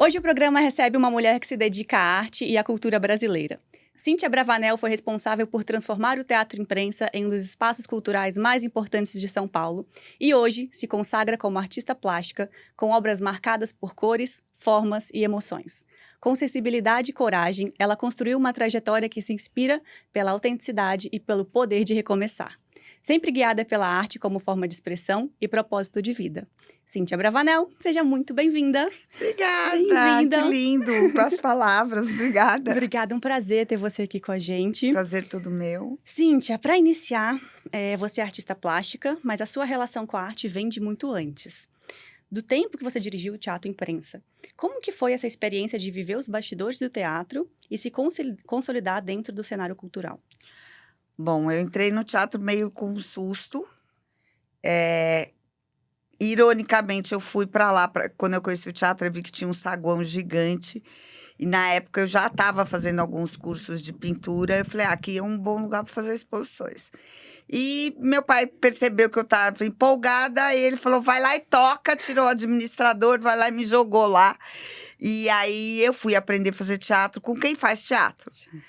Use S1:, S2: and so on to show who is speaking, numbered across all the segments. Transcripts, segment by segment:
S1: Hoje o programa recebe uma mulher que se dedica à arte e à cultura brasileira. Cíntia Bravanel foi responsável por transformar o Teatro Imprensa em um dos espaços culturais mais importantes de São Paulo e hoje se consagra como artista plástica com obras marcadas por cores, formas e emoções. Com sensibilidade e coragem, ela construiu uma trajetória que se inspira pela autenticidade e pelo poder de recomeçar. Sempre guiada pela arte como forma de expressão e propósito de vida. Cíntia Bravanel, seja muito bem-vinda.
S2: Obrigada,
S1: Bem-vinda.
S2: Que lindo, com as palavras, obrigada.
S1: Obrigada, um prazer ter você aqui com a gente.
S2: Prazer todo meu.
S1: Cíntia, para iniciar, você é artista plástica, mas a sua relação com a arte vem de muito antes. Do tempo que você dirigiu o Teatro Imprensa, como que foi essa experiência de viver os bastidores do teatro e se consolidar dentro do cenário cultural?
S2: Bom, eu entrei no teatro meio com um susto. Ironicamente, eu fui para lá, quando eu conheci o teatro, eu vi que tinha um saguão gigante. E na época eu já estava fazendo alguns cursos de pintura. Eu falei, aqui é um bom lugar para fazer exposições. E meu pai percebeu que eu estava empolgada, e ele falou, vai lá e toca, tirou o administrador, vai lá e me jogou lá. E aí eu fui aprender a fazer teatro com quem faz teatro.
S1: Sim.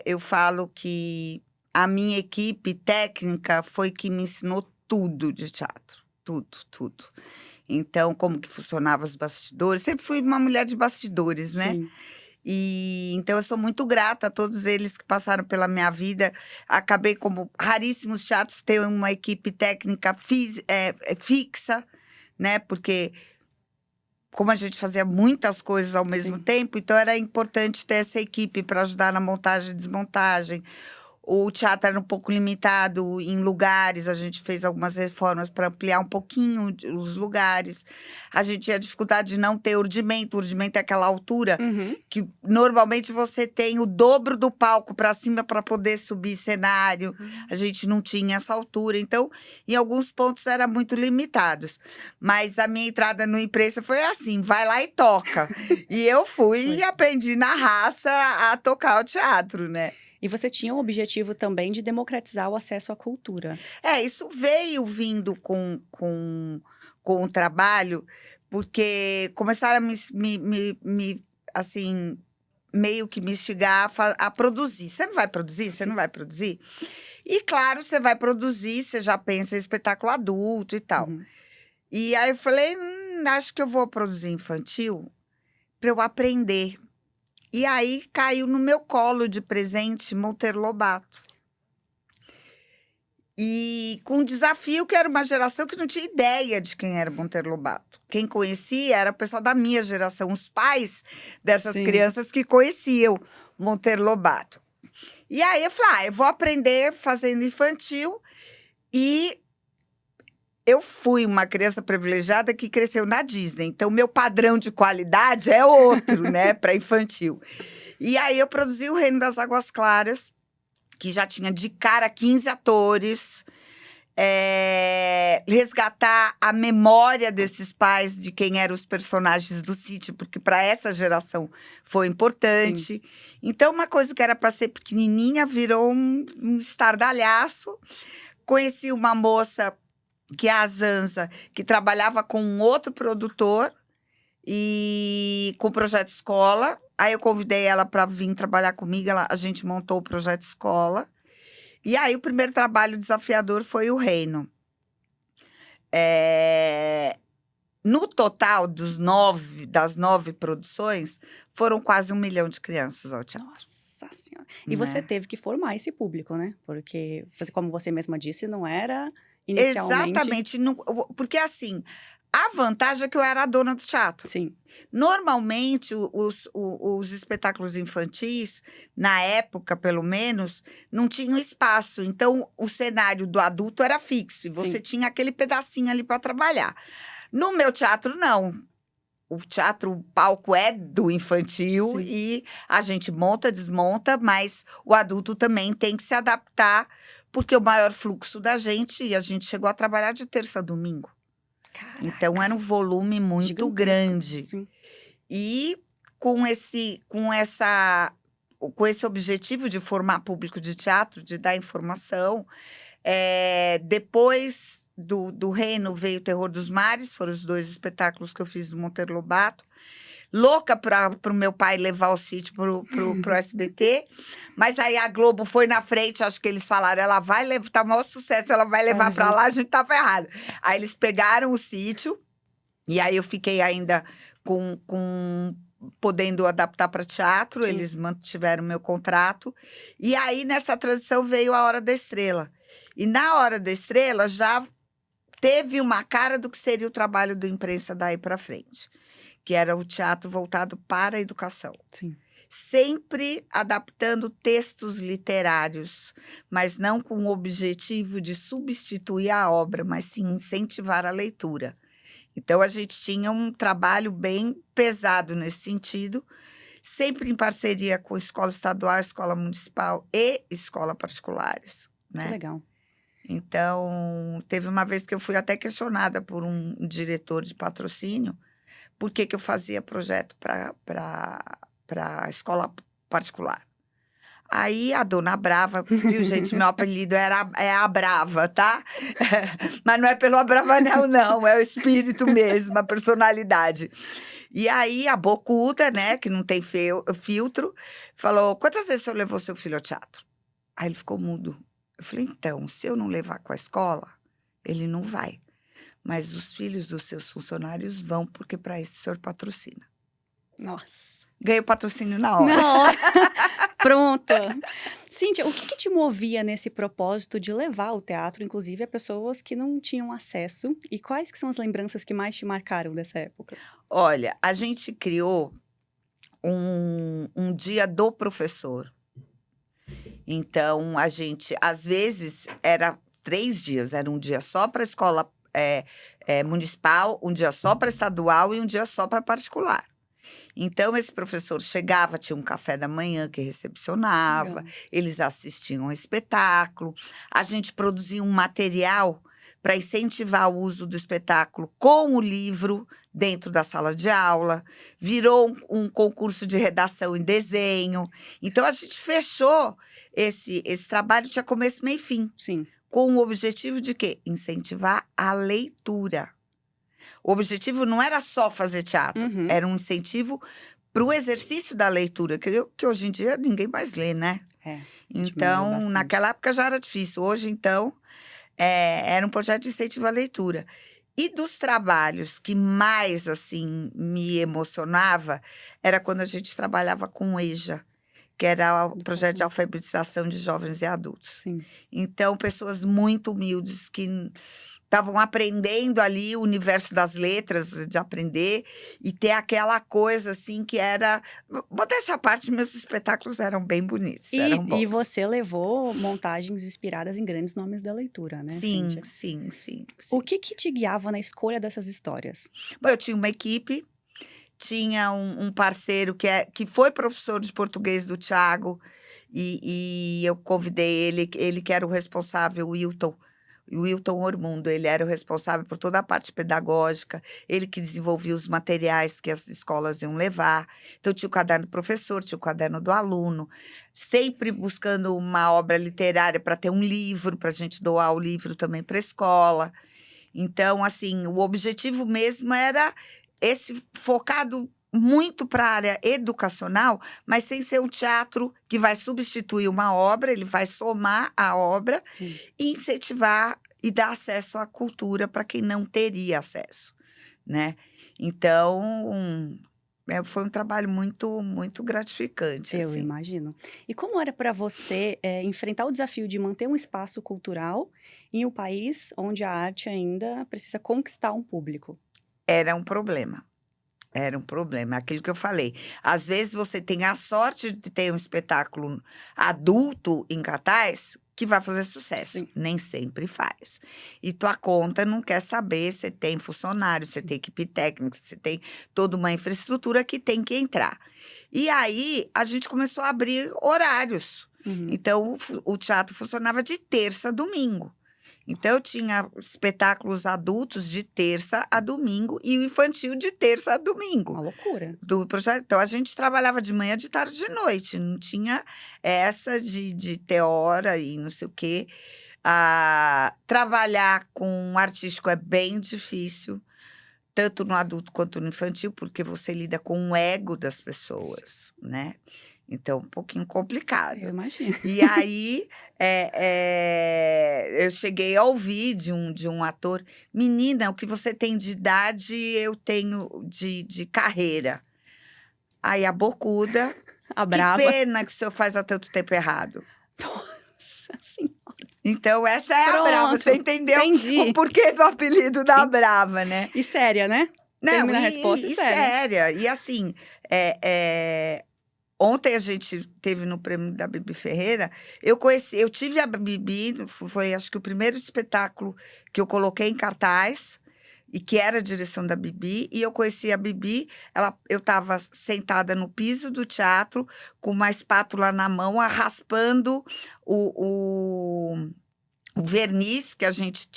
S2: Eu falo que a minha equipe técnica foi que me ensinou tudo de teatro. Tudo. Então, como que funcionavam os bastidores. Sempre fui uma mulher de bastidores, né?
S1: Sim.
S2: E então eu sou muito grata a todos eles que passaram pela minha vida. Acabei, como raríssimos teatros, ter uma equipe técnica fixa, né? Porque como a gente fazia muitas coisas ao mesmo
S1: Sim.
S2: tempo, então era importante ter essa equipe para ajudar na montagem e desmontagem. O teatro era um pouco limitado em lugares, a gente fez algumas reformas para ampliar um pouquinho os lugares. A gente tinha dificuldade de não ter urdimento. O urdimento é aquela altura que normalmente você tem o dobro do palco para cima para poder subir cenário. A gente não tinha essa altura, então em alguns pontos era muito limitados. Mas a minha entrada no Imprensa foi assim, vai lá e toca. E eu fui e aprendi na raça a tocar o teatro, né?
S1: E você tinha o objetivo também de democratizar o acesso à cultura.
S2: Isso veio vindo com o trabalho, porque começaram a assim, meio que me instigar a produzir. Você não vai produzir? Você não vai produzir? E, claro, você vai produzir, você já pensa em espetáculo adulto e tal. E aí eu falei, acho que eu vou produzir infantil para eu aprender. E aí caiu no meu colo de presente Monteiro Lobato. E com um desafio que era uma geração que não tinha ideia de quem era Monteiro Lobato. Quem conhecia era o pessoal da minha geração, os pais dessas crianças que conheciam Monteiro Lobato. E aí eu falei, eu vou aprender fazendo infantil. E eu fui uma criança privilegiada que cresceu na Disney. Então, meu padrão de qualidade é outro, né, para infantil. E aí, eu produzi o Reino das Águas Claras, que já tinha de cara 15 atores. Resgatar a memória desses pais, de quem eram os personagens do sítio, porque para essa geração foi importante. Sim. Então, uma coisa que era para ser pequenininha virou um estardalhaço. Conheci uma moça, que é a Zanza, que trabalhava com um outro produtor e com o Projeto Escola. Aí eu convidei ela para vir trabalhar comigo, a gente montou o Projeto Escola. E aí o primeiro trabalho desafiador foi o Reino. No total das 9 produções, foram quase 1 milhão de crianças ao teatro.
S1: Nossa Senhora! E você teve que formar esse público, né? Porque, como você mesma disse, não era... Inicialmente.
S2: Exatamente, porque assim, a vantagem é que eu era a dona do teatro.
S1: Sim.
S2: Normalmente, os espetáculos infantis, na época, pelo menos, não tinham espaço. Então, o cenário do adulto era fixo e você tinha aquele pedacinho ali para trabalhar. No meu teatro, não. O teatro, o palco é do infantil e a gente monta, desmonta, mas o adulto também tem que se adaptar, porque o maior fluxo da gente, e a gente chegou a trabalhar de terça a domingo.
S1: Caraca.
S2: Então, era um volume muito grande.
S1: Sim.
S2: E com esse objetivo de formar público de teatro, de dar informação, depois do Reno veio Terror dos Mares, foram os 2 espetáculos que eu fiz do Monteiro Lobato. Louca para o meu pai levar o sítio pro SBT, mas aí a Globo foi na frente, acho que eles falaram, ela vai levar, tá o maior sucesso, ela vai levar para lá, a gente tá ferrado. Aí eles pegaram o sítio, e aí eu fiquei ainda podendo adaptar para teatro,
S1: Sim.
S2: Eles mantiveram meu contrato, e aí nessa transição veio a Hora da Estrela. E na Hora da Estrela já teve uma cara do que seria o trabalho do imprensa daí para frente, que era o teatro voltado para a educação.
S1: Sim.
S2: Sempre adaptando textos literários, mas não com o objetivo de substituir a obra, mas sim incentivar a leitura. Então, a gente tinha um trabalho bem pesado nesse sentido, sempre em parceria com escola estadual, escola municipal e escola particulares, né?
S1: Que legal.
S2: Então, teve uma vez que eu fui até questionada por um diretor de patrocínio, por que eu fazia projeto para a escola particular. Aí a Dona Brava, viu, gente? Meu apelido é a Brava, tá? Mas não é pelo Abravanel, não. É o espírito mesmo, a personalidade. E aí a bocuda, né, que não tem filtro, falou, quantas vezes o senhor levou seu filho ao teatro? Aí ele ficou mudo. Eu falei, então, se eu não levar com a escola, ele não vai. Mas os filhos dos seus funcionários vão, porque para isso o senhor patrocina.
S1: Nossa.
S2: Ganhei o patrocínio na hora.
S1: Não. Pronto. Cíntia, o que te movia nesse propósito de levar o teatro, inclusive, a pessoas que não tinham acesso? E quais que são as lembranças que mais te marcaram dessa época?
S2: Olha, a gente criou um dia do professor. Então, a gente, às vezes, era 3 dias. Era um dia só para a escola municipal, um dia só para estadual e um dia só para particular. Então, esse professor chegava, tinha um café da manhã que recepcionava,
S1: Legal.
S2: eles assistiam ao espetáculo, a gente produzia um material para incentivar o uso do espetáculo com o livro dentro da sala de aula, virou um concurso de redação em desenho. Então, a gente fechou esse trabalho, tinha começo, meio e fim,
S1: Sim.
S2: com o objetivo de quê? Incentivar a leitura. O objetivo não era só fazer teatro,
S1: Uhum.
S2: era um incentivo para o exercício da leitura, que hoje em dia ninguém mais lê, né?
S1: É.
S2: Então,
S1: bastante.
S2: naquela época já era difícil. Hoje, então, era um projeto de incentivo à leitura. E dos trabalhos que mais, assim, me emocionava, era quando a gente trabalhava com o EJA, que era o projeto de alfabetização de jovens e adultos.
S1: Sim.
S2: Então, pessoas muito humildes que estavam aprendendo ali o universo das letras, de aprender, e ter aquela coisa, assim, que era... Modéstia à parte, meus espetáculos eram bem bonitos, eram bons.
S1: E você levou montagens inspiradas em grandes nomes da leitura, né,
S2: Sim,
S1: Cíntia?
S2: sim.
S1: O que te guiava na escolha dessas histórias?
S2: Bom, eu tinha uma equipe, tinha um parceiro que foi professor de português do Thiago, e eu convidei ele que era o responsável, o Wilton Ormundo, ele era o responsável por toda a parte pedagógica, ele que desenvolvia os materiais que as escolas iam levar. Então, tinha o caderno do professor, tinha o caderno do aluno, sempre buscando uma obra literária para ter um livro, para a gente doar o livro também para a escola. Então, assim, o objetivo mesmo era esse focado muito para a área educacional, mas sem ser um teatro que vai substituir uma obra, ele vai somar a obra
S1: Sim.
S2: e incentivar e dar acesso à cultura para quem não teria acesso, né? Então, foi um trabalho muito, muito gratificante,
S1: Eu
S2: assim.
S1: imagino. E como era para você enfrentar o desafio de manter um espaço cultural em um país onde a arte ainda precisa conquistar um público?
S2: Era um problema. Era um problema, aquilo que eu falei. Às vezes você tem a sorte de ter um espetáculo adulto em cartaz que vai fazer sucesso.
S1: Sim.
S2: Nem sempre faz. E tua conta não quer saber, você tem funcionário, você tem equipe técnica, você tem toda uma infraestrutura que tem que entrar. E aí, a gente começou a abrir horários.
S1: Uhum.
S2: Então, o teatro funcionava de terça a domingo. Então, eu tinha espetáculos adultos de terça a domingo e o infantil de terça a domingo.
S1: Uma loucura.
S2: Do projeto. Então, a gente trabalhava de manhã, de tarde, de noite. Não tinha essa de ter hora e não sei o quê. Trabalhar com artístico é bem difícil, tanto no adulto quanto no infantil, porque você lida com o ego das pessoas, né? Então, um pouquinho complicado.
S1: Eu imagino.
S2: E aí, eu cheguei a ouvir de um ator: menina, o que você tem de idade, eu tenho de carreira. Aí a bocuda,
S1: A
S2: que
S1: brava.
S2: pena que o senhor faz há tanto tempo errado.
S1: Nossa senhora.
S2: Então, essa é a
S1: Pronto,
S2: Brava. Você entendeu
S1: entendi.
S2: o porquê do apelido da
S1: Entendi.
S2: Brava, né?
S1: E séria, né?
S2: Não,
S1: Termina a resposta e séria.
S2: séria. E assim, ontem a gente teve no prêmio da Bibi Ferreira, eu tive a Bibi, foi acho que o primeiro espetáculo que eu coloquei em cartaz, e que era a direção da Bibi, e eu conheci a Bibi, eu estava sentada no piso do teatro, com uma espátula na mão, raspando o verniz que a gente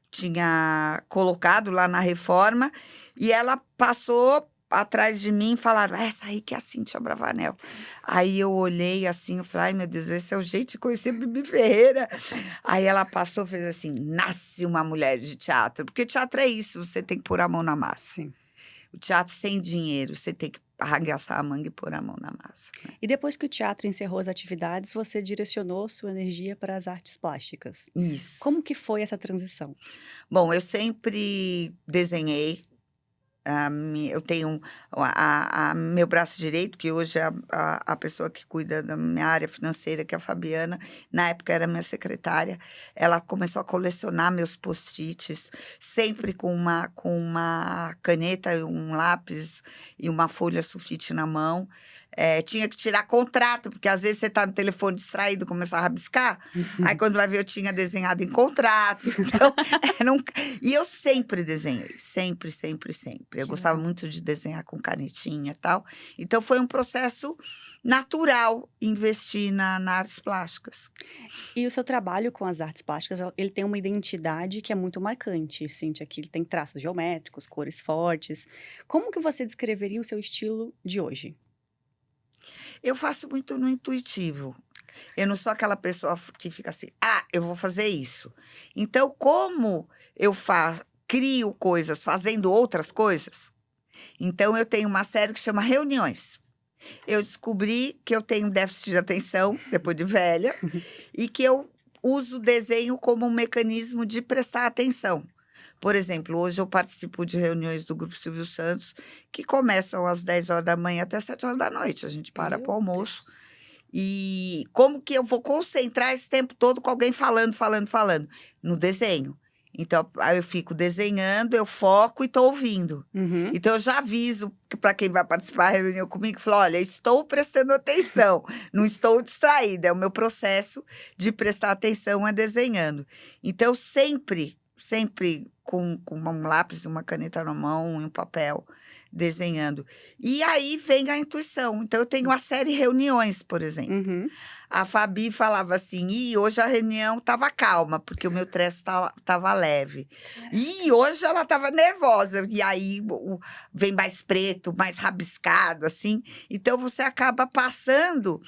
S2: tinha colocado lá na reforma, e ela passou atrás de mim e falaram: essa aí que é a Cíntia Bravanel. Aí eu olhei assim, eu falei: ai meu Deus, esse é o jeito de conhecer Bibi Ferreira. Aí ela passou, fez assim: nasce uma mulher de teatro, porque teatro é isso, você tem que pôr a mão na massa.
S1: Sim.
S2: O teatro sem dinheiro, você tem que arregaçar a manga e pôr a mão na massa, né?
S1: E depois que o teatro encerrou as atividades, você direcionou sua energia para as artes plásticas.
S2: Isso.
S1: Como que foi essa transição?
S2: Bom, eu sempre desenhei. Eu tenho meu braço direito, que hoje é a pessoa que cuida da minha área financeira, que é a Fabiana, na época era minha secretária. Ela começou a colecionar meus post-its, sempre com uma caneta, um lápis e uma folha sulfite na mão. Tinha que tirar contrato, porque às vezes você está no telefone distraído, começava a rabiscar. Aí, quando vai ver, eu tinha desenhado em contrato. Então, e eu sempre desenhei, sempre, sempre, sempre. Eu gostava muito de desenhar com canetinha e tal. Então, foi um processo natural investir na artes plásticas.
S1: E o seu trabalho com as artes plásticas, ele tem uma identidade que é muito marcante, Cíntia, que ele tem traços geométricos, cores fortes. Como que você descreveria o seu estilo de hoje?
S2: Eu faço muito no intuitivo. Eu não sou aquela pessoa que fica assim: eu vou fazer isso. Então, como eu crio coisas fazendo outras coisas, então eu tenho uma série que chama Reuniões. Eu descobri que eu tenho déficit de atenção, depois de velha, e que eu uso o desenho como um mecanismo de prestar atenção. Por exemplo, hoje eu participo de reuniões do Grupo Silvio Santos, que começam às 10 horas da manhã até 7 horas da noite. A gente para para o almoço. E como que eu vou concentrar esse tempo todo com alguém falando? No desenho. Então, aí eu fico desenhando, eu foco e estou ouvindo.
S1: Uhum.
S2: Então, eu já aviso para quem vai participar da reunião comigo, falo: olha, estou prestando atenção, não estou distraída. É o meu processo de prestar atenção desenhando. Então, sempre com um lápis, uma caneta na mão e um papel, desenhando. E aí vem a intuição. Então, eu tenho uma série de reuniões, por exemplo.
S1: Uhum.
S2: A Fabi falava assim: hoje a reunião estava calma, porque o meu trecho estava leve. E hoje ela estava nervosa. E aí vem mais preto, mais rabiscado, assim. Então, você acaba passando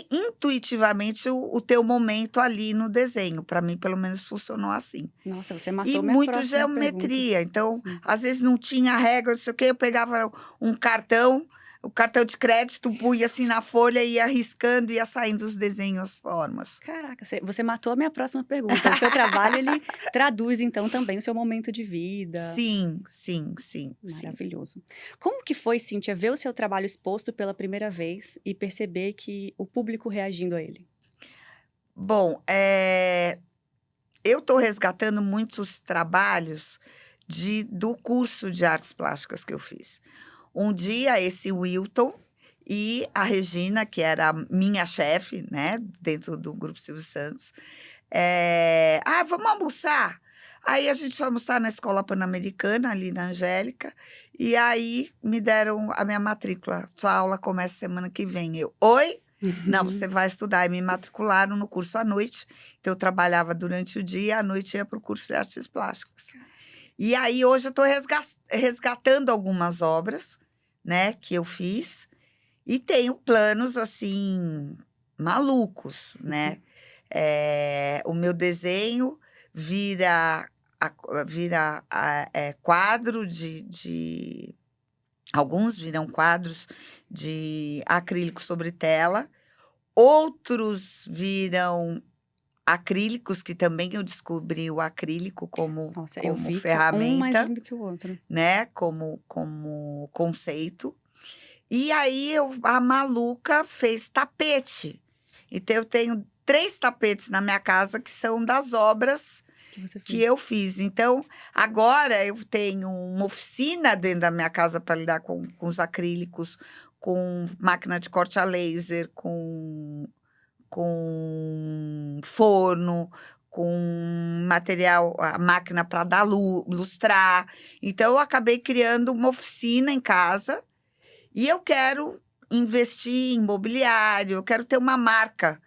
S2: intuitivamente o teu momento ali no desenho. Para mim, pelo menos, funcionou assim.
S1: Nossa, você matou
S2: E
S1: minha
S2: muito
S1: próxima
S2: geometria. Então,
S1: Sim.
S2: às vezes não tinha regra, não sei o quê. Eu pegava um cartão, o cartão de crédito, punha assim na folha, ia riscando, ia saindo os desenhos, as formas.
S1: Caraca, você matou a minha próxima pergunta. O seu trabalho, ele traduz, então, também o seu momento de vida.
S2: Sim, sim.
S1: Maravilhoso. Como que foi, Cíntia, ver o seu trabalho exposto pela primeira vez e perceber que o público reagindo a ele?
S2: Bom, eu estou resgatando muitos trabalhos do curso de artes plásticas que eu fiz. Um dia, esse Wilton e a Regina, que era a minha chefe, né, dentro do Grupo Silvio Santos, vamos almoçar? Aí a gente foi almoçar na Escola Pan-Americana, ali na Angélica, e aí me deram a minha matrícula. Sua aula começa semana que vem. Eu, oi? Não, você vai estudar. E me matricularam no curso à noite. Então, eu trabalhava durante o dia, à noite ia para o curso de artes plásticas. E aí, hoje, eu estou resgatando algumas obras, né, que eu fiz. E tenho planos, assim, malucos, né? o meu desenho vira, quadro alguns viram quadros de acrílico sobre tela, outros viram acrílicos, que também eu descobri o acrílico
S1: Nossa, eu
S2: como
S1: vi um mais
S2: ferramenta,
S1: lindo que o outro.
S2: né? Como conceito. E aí a maluca fez tapete. Então eu tenho 3 tapetes na minha casa que são das obras
S1: Que você
S2: que
S1: fez.
S2: eu fiz. Então, agora eu tenho uma oficina dentro da minha casa para lidar com os acrílicos, com máquina de corte a laser, com forno, com material, a máquina para dar lustrar. Então, eu acabei criando uma oficina em casa e eu quero investir em mobiliário, eu quero ter uma marca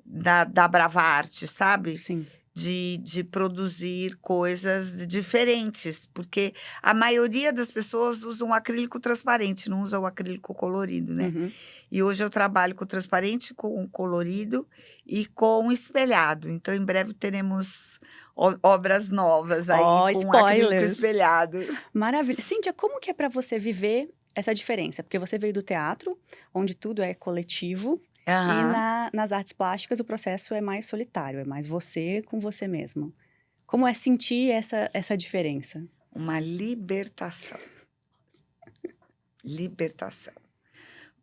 S2: da Brava Arte, sabe?
S1: Sim.
S2: De produzir coisas diferentes, porque a maioria das pessoas usam acrílico transparente, não usam o acrílico colorido, né?
S1: Uhum.
S2: E hoje eu trabalho com transparente, com colorido e com espelhado. Então, em breve teremos obras novas aí
S1: Ó,
S2: com acrílico
S1: spoilers!
S2: espelhado.
S1: Maravilha. Cíntia, como que é para você viver essa diferença? Porque você veio do teatro, onde tudo é coletivo, e
S2: Aham.
S1: nas artes plásticas o processo é mais solitário, é mais você com você mesmo. Como é sentir essa diferença?
S2: Uma libertação. Libertação.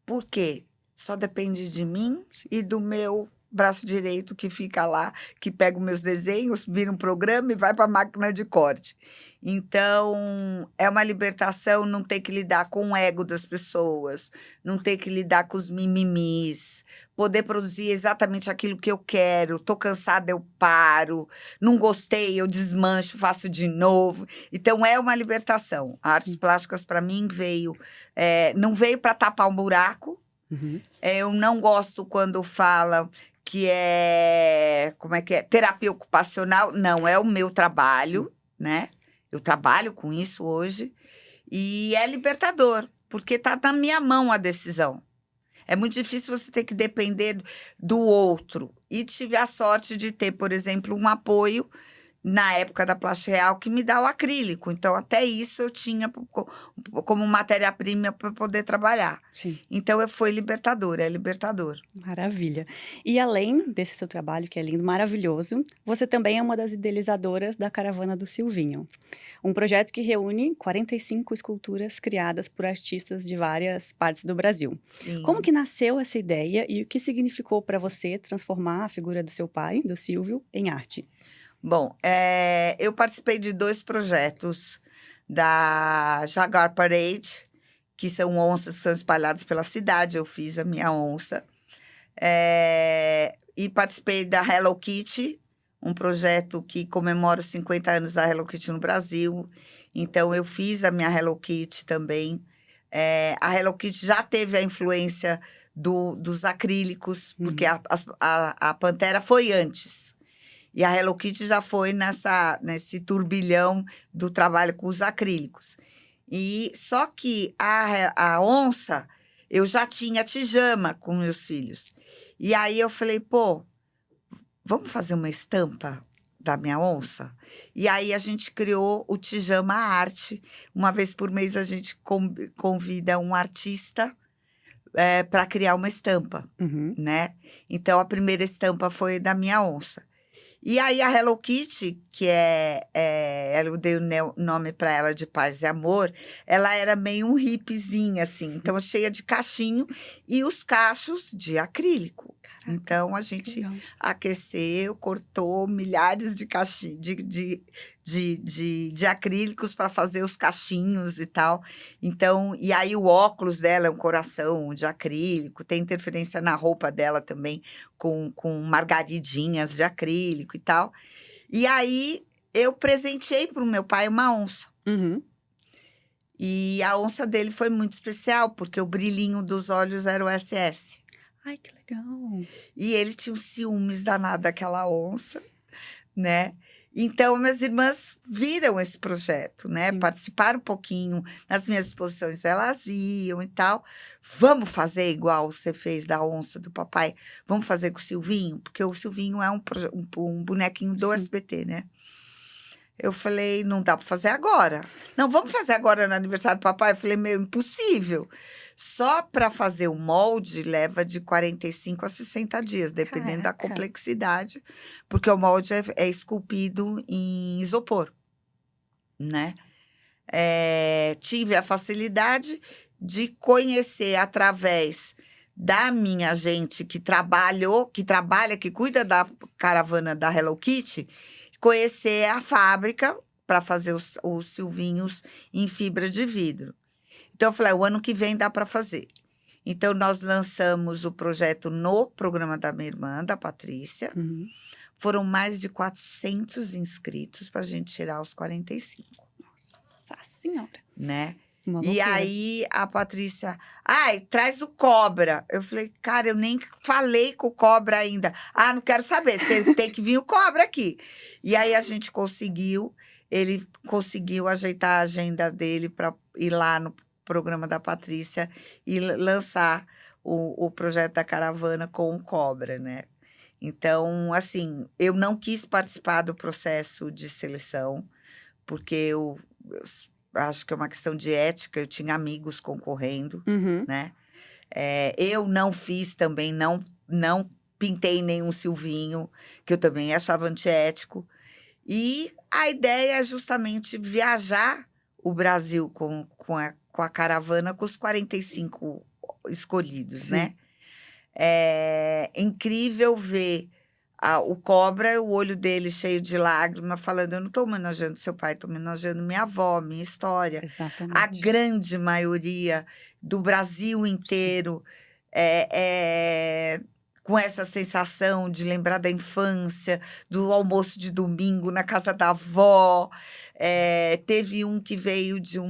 S2: Porque só depende de mim e do meu braço direito que fica lá, que pega os meus desenhos, vira um programa e vai para a máquina de corte. Então, é uma libertação não ter que lidar com o ego das pessoas, não ter que lidar com os mimimis, poder produzir exatamente aquilo que eu quero. Tô cansada, eu paro. Não gostei, eu desmancho, faço de novo. Então, é uma libertação. Artes plásticas, para mim, não veio para tapar um buraco.
S1: Uhum.
S2: Eu não gosto quando falam que como é que é? Terapia ocupacional. Não, é o meu trabalho, né? Eu trabalho com isso hoje. E é libertador, porque tá na minha mão a decisão. É muito difícil você ter que depender do outro. E tive a sorte de ter, por exemplo, um apoio na época da Plástica Real que me dá o acrílico. Então, até isso eu tinha como matéria-prima para poder trabalhar.
S1: Sim.
S2: Então, foi libertador, é libertador.
S1: Maravilha. E além desse seu trabalho, que é lindo, maravilhoso, você também é uma das idealizadoras da Caravana do Silvinho. Um projeto que reúne 45 esculturas criadas por artistas de várias partes do Brasil.
S2: Sim.
S1: Como que nasceu essa ideia e o que significou para você transformar a figura do seu pai, do Silvio, em arte?
S2: Bom, eu participei de 2 projetos da Jaguar Parade, que são onças que são espalhadas pela cidade. Eu fiz a minha onça. E participei da Hello Kitty, um projeto que comemora os 50 anos da Hello Kitty no Brasil. Então, eu fiz a minha Hello Kitty também. A Hello Kitty já teve a influência dos acrílicos, porque a Pantera foi antes. E a Hello Kitty já foi nesse turbilhão do trabalho com os acrílicos. E só que a onça, eu já tinha tijama com meus filhos. E aí eu falei, pô, vamos fazer uma estampa da minha onça? E aí a gente criou o Tijama Arte. Uma vez por mês a gente convida um artista para criar uma estampa, né? Então a primeira estampa foi da minha onça. E aí a Hello Kitty, que eu dei o nome para ela de Paz e Amor, ela era meio um hippiezinha, assim, então cheia de cachinho e os cachos de acrílico. Caraca, então a gente aqueceu, cortou milhares de cachinhos, de acrílicos para fazer os cachinhos e tal. Então, e aí o óculos dela é um coração de acrílico, tem interferência na roupa dela também, com margaridinhas de acrílico e tal. E aí eu presenteei para o meu pai uma onça. E a onça dele foi muito especial, porque o brilhinho dos olhos era o SS.
S1: Ai, que legal!
S2: E ele tinha um ciúmes danado daquela onça, né? Então, minhas irmãs viram esse projeto, né?
S1: Sim.
S2: Participaram um pouquinho. Nas minhas exposições elas iam e tal. Vamos fazer igual você fez da onça do papai? Vamos fazer com o Silvinho? Porque o Silvinho é um bonequinho do
S1: Sim.
S2: SBT, né? Eu falei, não dá para fazer agora. Não, vamos fazer agora no aniversário do papai? Eu falei, meu, impossível. Só para fazer o molde leva de 45 a 60 dias, dependendo da
S1: Caraca.
S2: complexidade, porque o molde é esculpido em isopor, né? Tive a facilidade de conhecer através da minha gente que que cuida da caravana da Hello Kitty, conhecer a fábrica para fazer os silvinhos em fibra de vidro. Então, eu falei, o ano que vem dá para fazer. Então, nós lançamos o projeto no programa da minha irmã, da Patrícia.
S1: Uhum.
S2: Foram mais de 400 inscritos para a gente tirar os 45,
S1: Nossa Senhora.
S2: né?
S1: Uma
S2: E
S1: loucura.
S2: aí, a Patrícia, traz o cobra. Eu falei, cara, eu nem falei com o cobra ainda. Não quero saber, você tem que vir o cobra aqui. E aí, a gente ele conseguiu ajeitar a agenda dele para ir lá no programa da Patrícia e lançar o projeto da caravana com o cobra, né? Então, assim, eu não quis participar do processo de seleção, porque eu acho que é uma questão de ética, eu tinha amigos concorrendo,
S1: Uhum.
S2: né? Eu não fiz também, não pintei nenhum Silvinho, que eu também achava antiético. E a ideia é justamente viajar o Brasil com a caravana, com os 45 escolhidos,
S1: Sim.
S2: né? É incrível ver o cobra, o olho dele cheio de lágrima, falando, eu não estou homenageando seu pai, estou homenageando minha avó, minha história. A
S1: Exatamente.
S2: grande maioria do Brasil inteiro com essa sensação de lembrar da infância, do almoço de domingo na casa da avó. Teve um que veio de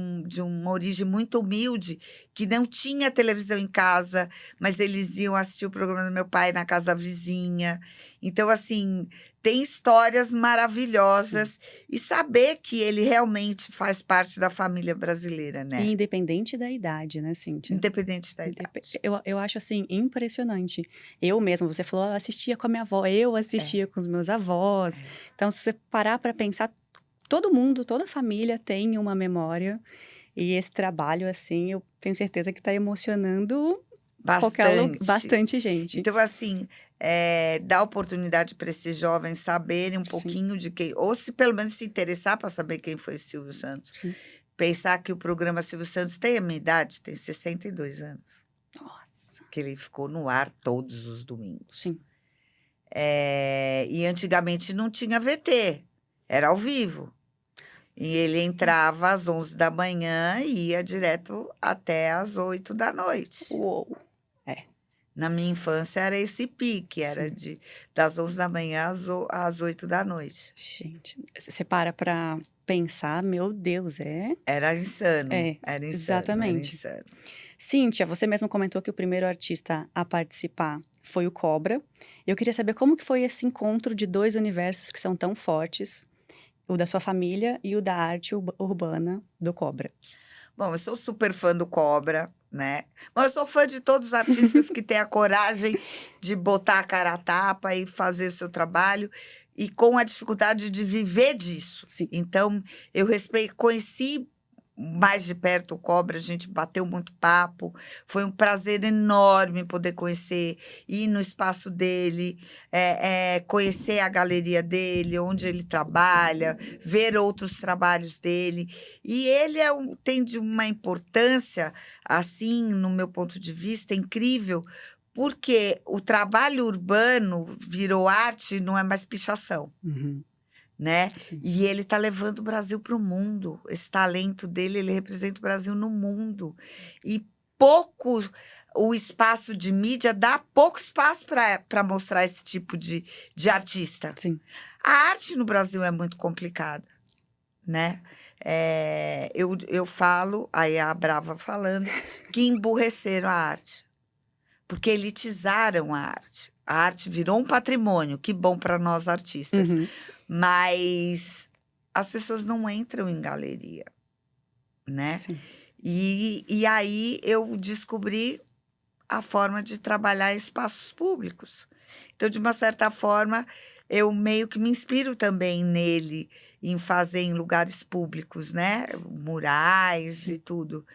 S2: uma origem muito humilde, que não tinha televisão em casa, mas eles iam assistir o programa do meu pai na casa da vizinha. Então, assim, tem histórias maravilhosas. E saber que ele realmente faz parte da família brasileira, né?
S1: E independente da idade, né, Cíntia?
S2: Independente da idade.
S1: Eu acho, assim, impressionante. Eu mesma, você falou, eu assistia com a minha avó, eu assistia com os meus avós. Então, se você parar para pensar, todo mundo, toda a família tem uma memória. E esse trabalho, assim, eu tenho certeza que está emocionando bastante gente.
S2: Então, assim, dá oportunidade para esses jovens saberem um
S1: Sim.
S2: pouquinho de quem... Ou se pelo menos se interessar para saber quem foi Silvio Santos.
S1: Sim.
S2: Pensar que o programa Silvio Santos tem a minha idade, tem 62 anos.
S1: Nossa.
S2: Que ele ficou no ar todos os domingos.
S1: Sim.
S2: E antigamente não tinha VT, era ao vivo. E ele entrava às 11 da manhã e ia direto até às 8 da noite.
S1: Uou.
S2: Na minha infância era esse pique, era das 11 da manhã às 8 da noite.
S1: Gente, você para pensar, meu Deus,
S2: Era insano. Era insano.
S1: Exatamente.
S2: Era insano.
S1: Cíntia, você mesmo comentou que o primeiro artista a participar foi o Cobra. Eu queria saber como que foi esse encontro de dois universos que são tão fortes, o da sua família e o da arte urbana do Cobra.
S2: Bom, eu sou super fã do Cobra, né? Mas eu sou fã de todos os artistas que têm a coragem de botar a cara a tapa e fazer o seu trabalho e com a dificuldade de viver disso.
S1: Sim.
S2: Então, eu conheci mais de perto o Cobra, a gente bateu muito papo, foi um prazer enorme poder conhecer, ir no espaço dele, conhecer a galeria dele, onde ele trabalha, ver outros trabalhos dele. E ele tem de uma importância, assim, no meu ponto de vista, incrível, porque o trabalho urbano virou arte, não é mais pichação.
S1: Uhum.
S2: Né?
S1: Sim.
S2: E ele está levando o Brasil para o mundo. Esse talento dele, ele representa o Brasil no mundo. E o espaço de mídia dá pouco espaço para mostrar esse tipo de artista.
S1: Sim.
S2: A arte no Brasil é muito complicada, né? Eu falo, aí a Brava falando, que emburreceram a arte. Porque elitizaram a arte. A arte virou um patrimônio, que bom para nós artistas.
S1: Uhum.
S2: Mas as pessoas não entram em galeria, né?
S1: Sim.
S2: E aí eu descobri a forma de trabalhar espaços públicos. Então, de uma certa forma, eu meio que me inspiro também nele, em fazer em lugares públicos, né? Murais e tudo.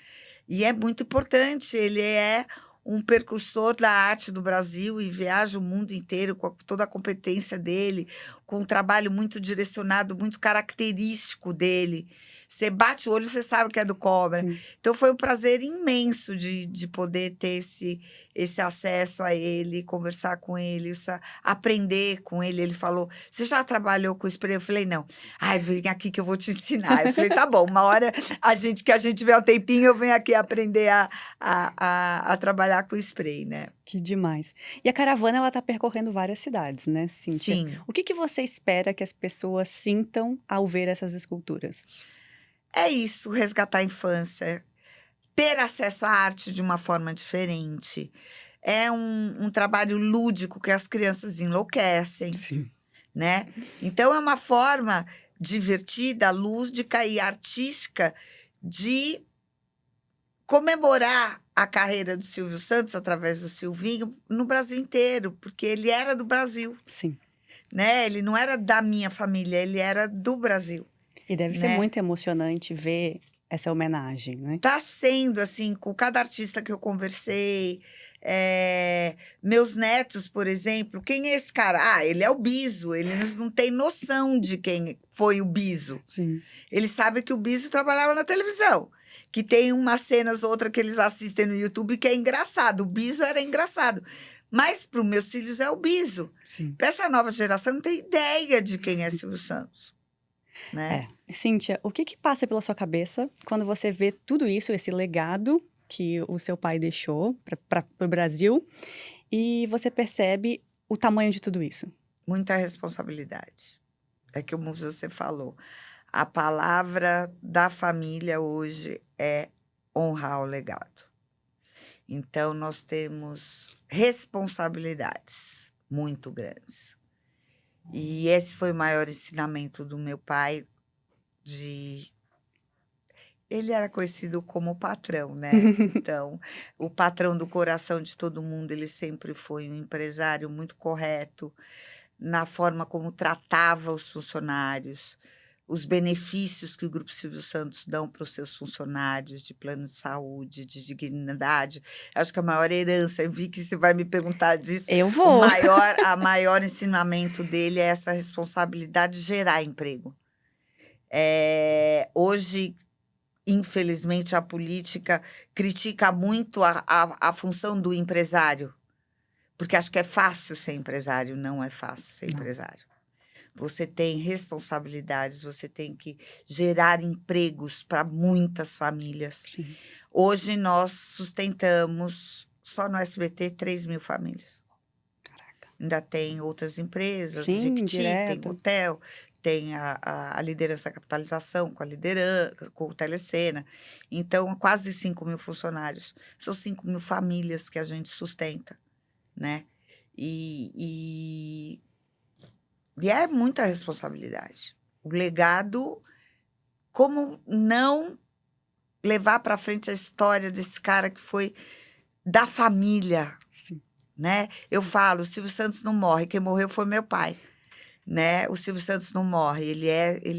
S2: E é muito importante, ele é um percursor da arte do Brasil e viaja o mundo inteiro com toda a competência dele, com um trabalho muito direcionado, muito característico dele. Você bate o olho, você sabe que é do Cobra.
S1: Sim.
S2: Então, foi um prazer imenso de poder ter esse acesso a ele, conversar com ele, aprender com ele. Ele falou, você já trabalhou com spray? Eu falei, não. Ai, vem aqui que eu vou te ensinar. Eu falei, tá bom, uma hora que a gente tiver um tempinho, eu venho aqui aprender a trabalhar com spray, né?
S1: Que demais. E a caravana, ela tá percorrendo várias cidades, né, Cíntia?
S2: Sim.
S1: O que que você espera que as pessoas sintam ao ver essas esculturas?
S2: É isso, resgatar a infância, ter acesso à arte de uma forma diferente. É um trabalho lúdico que as crianças enlouquecem,
S1: Sim.
S2: né? Então, é uma forma divertida, lúdica e artística de comemorar a carreira do Silvio Santos através do Silvinho no Brasil inteiro, porque ele era do Brasil,
S1: Sim.
S2: né? Ele não era da minha família, ele era do Brasil.
S1: E deve ser
S2: Né?
S1: muito emocionante ver essa homenagem, né?
S2: Tá sendo, assim, com cada artista que eu conversei. Meus netos, por exemplo, quem é esse cara? Ah, ele é o Biso. Eles não têm noção de quem foi o Biso.
S1: Sim.
S2: Eles sabem que o Biso trabalhava na televisão. Que tem umas cenas, outra que eles assistem no YouTube, que é engraçado. O Biso era engraçado. Mas para os meus filhos é o Biso.
S1: Sim.
S2: Para essa nova geração não tem ideia de quem é Silvio Santos. Né?
S1: Cíntia, o que que passa pela sua cabeça quando você vê tudo isso, esse legado que o seu pai deixou para o Brasil, e você percebe o tamanho de tudo isso?
S2: Muita responsabilidade. É que, como você falou, a palavra da família hoje é honrar o legado. Então, nós temos responsabilidades muito grandes. E esse foi o maior ensinamento do meu pai, ele era conhecido como o patrão, né? Então, o patrão do coração de todo mundo, ele sempre foi um empresário muito correto na forma como tratava os funcionários, os benefícios que o Grupo Silvio Santos dão para os seus funcionários, de plano de saúde, de dignidade. Acho que a maior herança, eu vi que você vai me perguntar disso.
S1: Eu vou.
S2: A maior ensinamento dele é essa responsabilidade de gerar emprego. Hoje, infelizmente, a política critica muito a função do empresário, porque acho que é fácil ser empresário, não é fácil ser empresário. Você tem responsabilidades, você tem que gerar empregos para muitas famílias.
S1: Sim.
S2: Hoje nós sustentamos, só no SBT, 3.000 famílias.
S1: Caraca.
S2: Ainda tem outras empresas,
S1: Sim,
S2: Jequiti, tem
S1: direto.
S2: hotel, tem a liderança capitalização com a liderança, com o Telecena. Então, quase 5.000 funcionários. São 5.000 famílias que a gente sustenta, né? E é muita responsabilidade. O legado, como não levar para frente a história desse cara que foi da família,
S1: Sim.
S2: né? Eu falo, o Silvio Santos não morre, quem morreu foi meu pai, né? O Silvio Santos não morre, ele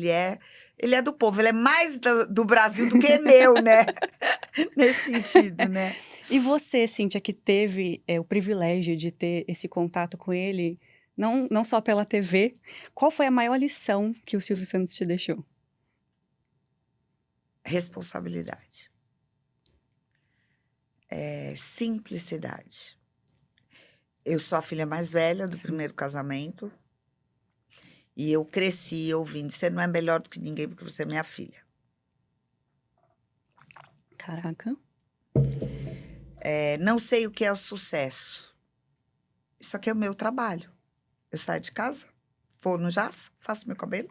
S2: é do povo, ele é mais do Brasil do que meu, né? Nesse sentido, né?
S1: E você, Cíntia, que teve o privilégio de ter esse contato com ele, não só pela TV, qual foi a maior lição que o Silvio Santos te deixou?
S2: Responsabilidade. Simplicidade. Eu sou a filha mais velha do primeiro casamento e eu cresci ouvindo, você não é melhor do que ninguém porque você é minha filha.
S1: Caraca.
S2: Não sei o que é o sucesso. Isso aqui é o meu trabalho. Eu saio de casa, vou no jazz, faço meu cabelo,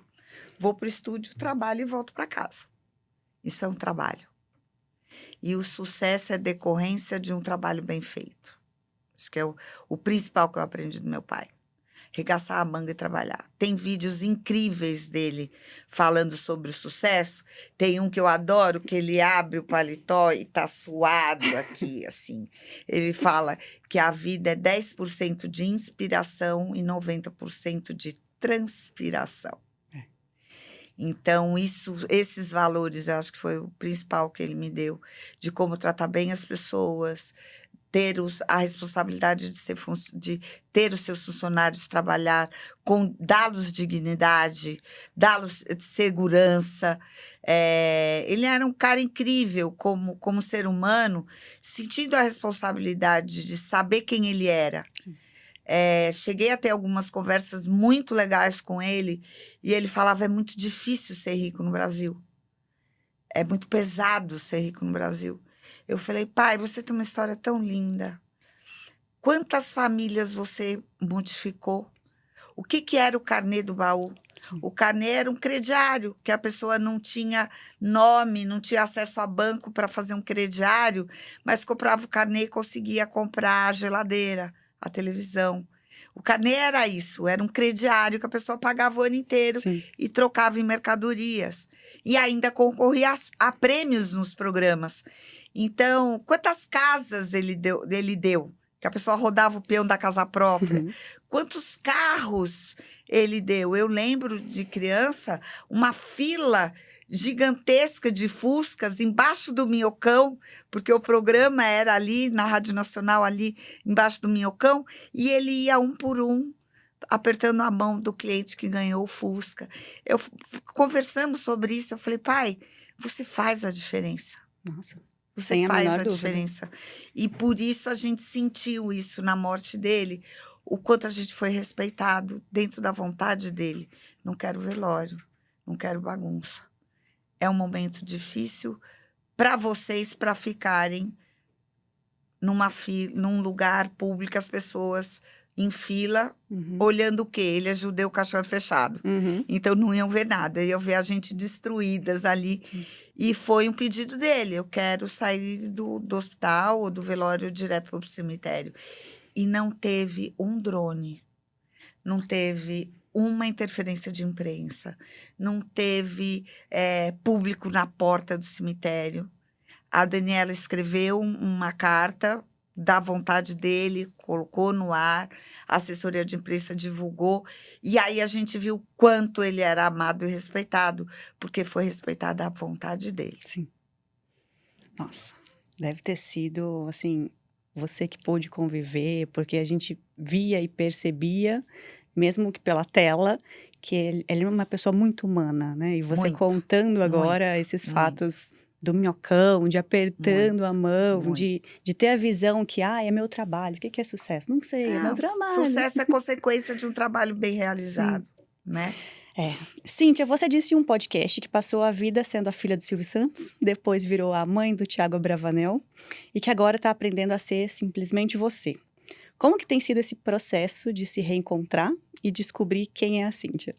S2: vou para o estúdio, trabalho e volto para casa. Isso é um trabalho. E o sucesso é decorrência de um trabalho bem feito. Acho que é o principal que eu aprendi do meu pai. regaçar a manga e trabalhar. Tem vídeos incríveis dele falando sobre o sucesso. Tem um que eu adoro, que ele abre o paletó e tá suado aqui, assim. Ele fala que a vida é 10% de inspiração e 90% de transpiração. Então, esses valores, eu acho que foi o principal que ele me deu, de como tratar bem as pessoas, ter a responsabilidade de ter os seus funcionários trabalhar, dá-los dignidade, dá-los segurança. Ele era um cara incrível como ser humano, sentindo a responsabilidade de saber quem ele era. Cheguei a ter algumas conversas muito legais com ele, e ele falava, é muito difícil ser rico no Brasil. É muito pesado ser rico no Brasil. Eu falei, pai, você tem uma história tão linda. Quantas famílias você modificou? O que era o carnê do baú?
S1: Sim.
S2: O carnê era um crediário, que a pessoa não tinha nome, não tinha acesso a banco para fazer um crediário, mas comprava o carnê e conseguia comprar a geladeira, a televisão. O carnê era isso, era um crediário que a pessoa pagava o ano inteiro. Sim. E trocava em mercadorias. E ainda concorria a prêmios nos programas. Então, quantas casas ele deu? Que a pessoa rodava o peão da casa própria. Uhum. Quantos carros ele deu? Eu lembro de criança, uma fila gigantesca de Fuscas embaixo do Minhocão, porque o programa era ali na Rádio Nacional, ali embaixo do Minhocão, e ele ia um por um, apertando a mão do cliente que ganhou o Fusca. Conversamos sobre isso, eu falei, pai, você faz a diferença.
S1: Nossa.
S2: Você faz a diferença. E por isso a gente sentiu isso na morte dele, o quanto a gente foi respeitado dentro da vontade dele. Não quero velório, não quero bagunça. É um momento difícil para vocês, para ficarem num lugar público, as pessoas em fila, olhando o quê? Ele é judeu, o caixão é fechado. Então, não iam ver nada. Iam ver a gente destruídas ali. Sim. E foi um pedido dele. Eu quero sair do hospital ou do velório direto para o cemitério. E não teve um drone. Não teve uma interferência de imprensa. Não teve público na porta do cemitério. A Daniela escreveu uma carta da vontade dele, colocou no ar, a assessoria de imprensa divulgou, e aí a gente viu quanto ele era amado e respeitado, porque foi respeitada a vontade dele.
S1: Sim. Nossa, deve ter sido, assim, você que pôde conviver, porque a gente via e percebia, mesmo que pela tela, que ele é uma pessoa muito humana, né? E você contando agora esses fatos do minhocão, de apertando a mão, de ter a visão que, é meu trabalho. O que é sucesso? Não sei, é meu trabalho.
S2: Sucesso é consequência de um trabalho bem realizado, né?
S1: Cíntia, você disse em um podcast que passou a vida sendo a filha do Silvio Santos, depois virou a mãe do Thiago Abravanel e que agora está aprendendo a ser simplesmente você. Como que tem sido esse processo de se reencontrar e descobrir quem é a Cíntia?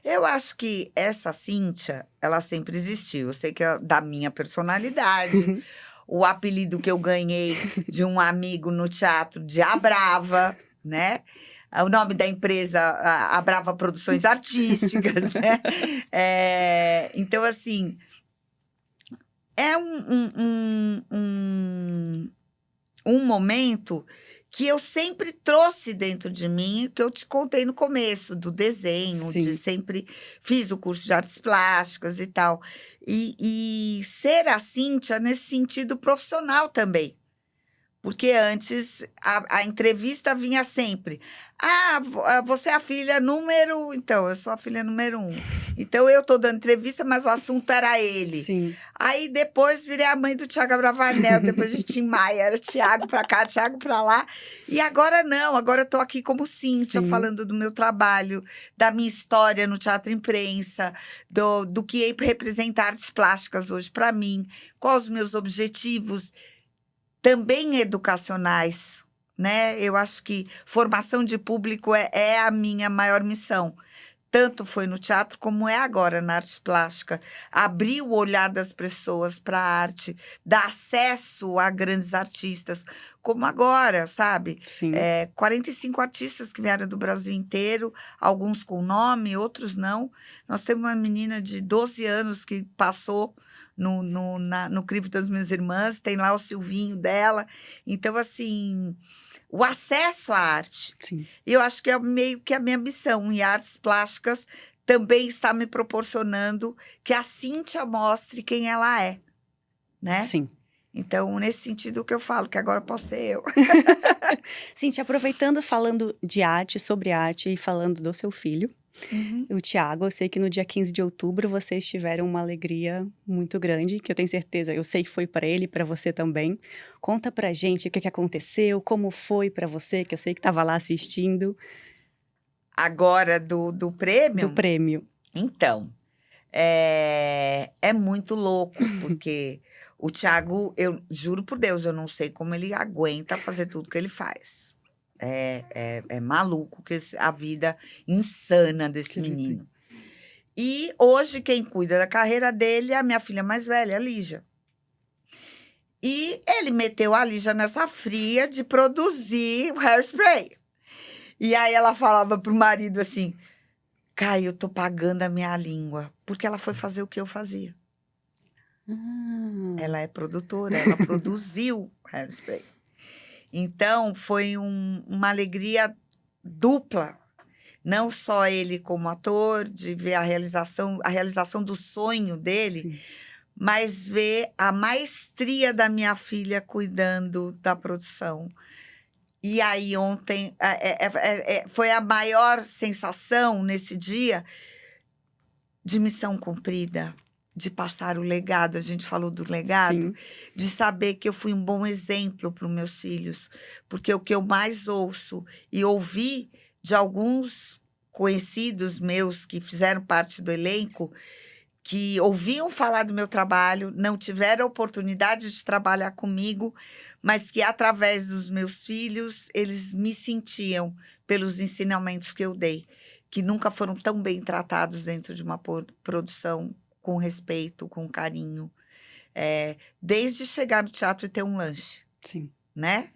S2: Eu acho que essa Cíntia, ela sempre existiu. Eu sei que é da minha personalidade. O apelido que eu ganhei de um amigo no teatro, de A Brava, né? O nome da empresa, A Brava Produções Artísticas, né? Então, assim, é um momento que eu sempre trouxe dentro de mim, que eu te contei no começo, do desenho, sempre fiz o curso de artes plásticas e tal. E ser a Cíntia nesse sentido profissional também. Porque antes a entrevista vinha sempre. Você é a filha número... Então, eu sou a filha número 1. Então, eu estou dando entrevista, mas o assunto era ele.
S1: Sim.
S2: Aí, depois, virei a mãe do Thiago Abravanel. Depois, a gente tinha Maia. Era Thiago para cá, Thiago para lá. E agora, não. Agora, eu estou aqui como Cíntia, falando do meu trabalho, da minha história no teatro imprensa, do que representa artes plásticas hoje para mim, quais os meus objetivos, também educacionais, né? Eu acho que formação de público é a minha maior missão. tanto foi no teatro como é agora na arte plástica. Abrir o olhar das pessoas para a arte, dar acesso a grandes artistas, como agora, sabe?
S1: Sim.
S2: 45 artistas que vieram do Brasil inteiro, alguns com nome, outros não. Nós temos uma menina de 12 anos que passou no Crivo das Minhas Irmãs, tem lá o Silvinho dela. Então, assim, o acesso à arte.
S1: Sim.
S2: Eu acho que é meio que a minha missão. E artes plásticas também está me proporcionando que a Cíntia mostre quem ela é, né?
S1: Sim.
S2: Então, nesse sentido que eu falo, que agora posso ser eu.
S1: Cíntia, aproveitando, falando de arte, sobre arte e falando do seu filho, o Thiago, eu sei que no dia 15 de outubro vocês tiveram uma alegria muito grande, que eu tenho certeza, eu sei que foi para ele e para você também. Conta pra gente o que aconteceu, como foi para você, que eu sei que estava lá assistindo.
S2: Agora, do prêmio?
S1: Do prêmio.
S2: Então, é muito louco, porque o Thiago, eu juro por Deus, eu não sei como ele aguenta fazer tudo que ele faz. É maluco a vida insana desse menino. E hoje quem cuida da carreira dele é a minha filha mais velha, a Lígia. E ele meteu a Lígia nessa fria de produzir o Hairspray. E aí ela falava pro marido assim, Caio, eu tô pagando a minha língua, porque ela foi fazer o que eu fazia. Ela é produtora, ela produziu Hairspray. Então, foi uma alegria dupla. Não só ele como ator, de ver a realização do sonho dele,
S1: Sim.
S2: mas ver a maestria da minha filha cuidando da produção. E aí, ontem, foi a maior sensação nesse dia de missão cumprida, de passar o legado. A gente falou do legado,
S1: Sim.
S2: de saber que eu fui um bom exemplo para os meus filhos. Porque o que eu mais ouço e ouvi de alguns conhecidos meus que fizeram parte do elenco, que ouviam falar do meu trabalho, não tiveram a oportunidade de trabalhar comigo, mas que, através dos meus filhos, eles me sentiam pelos ensinamentos que eu dei, que nunca foram tão bem tratados dentro de uma produção com respeito, com carinho. Desde chegar no teatro e ter um lanche.
S1: Sim.
S2: Né?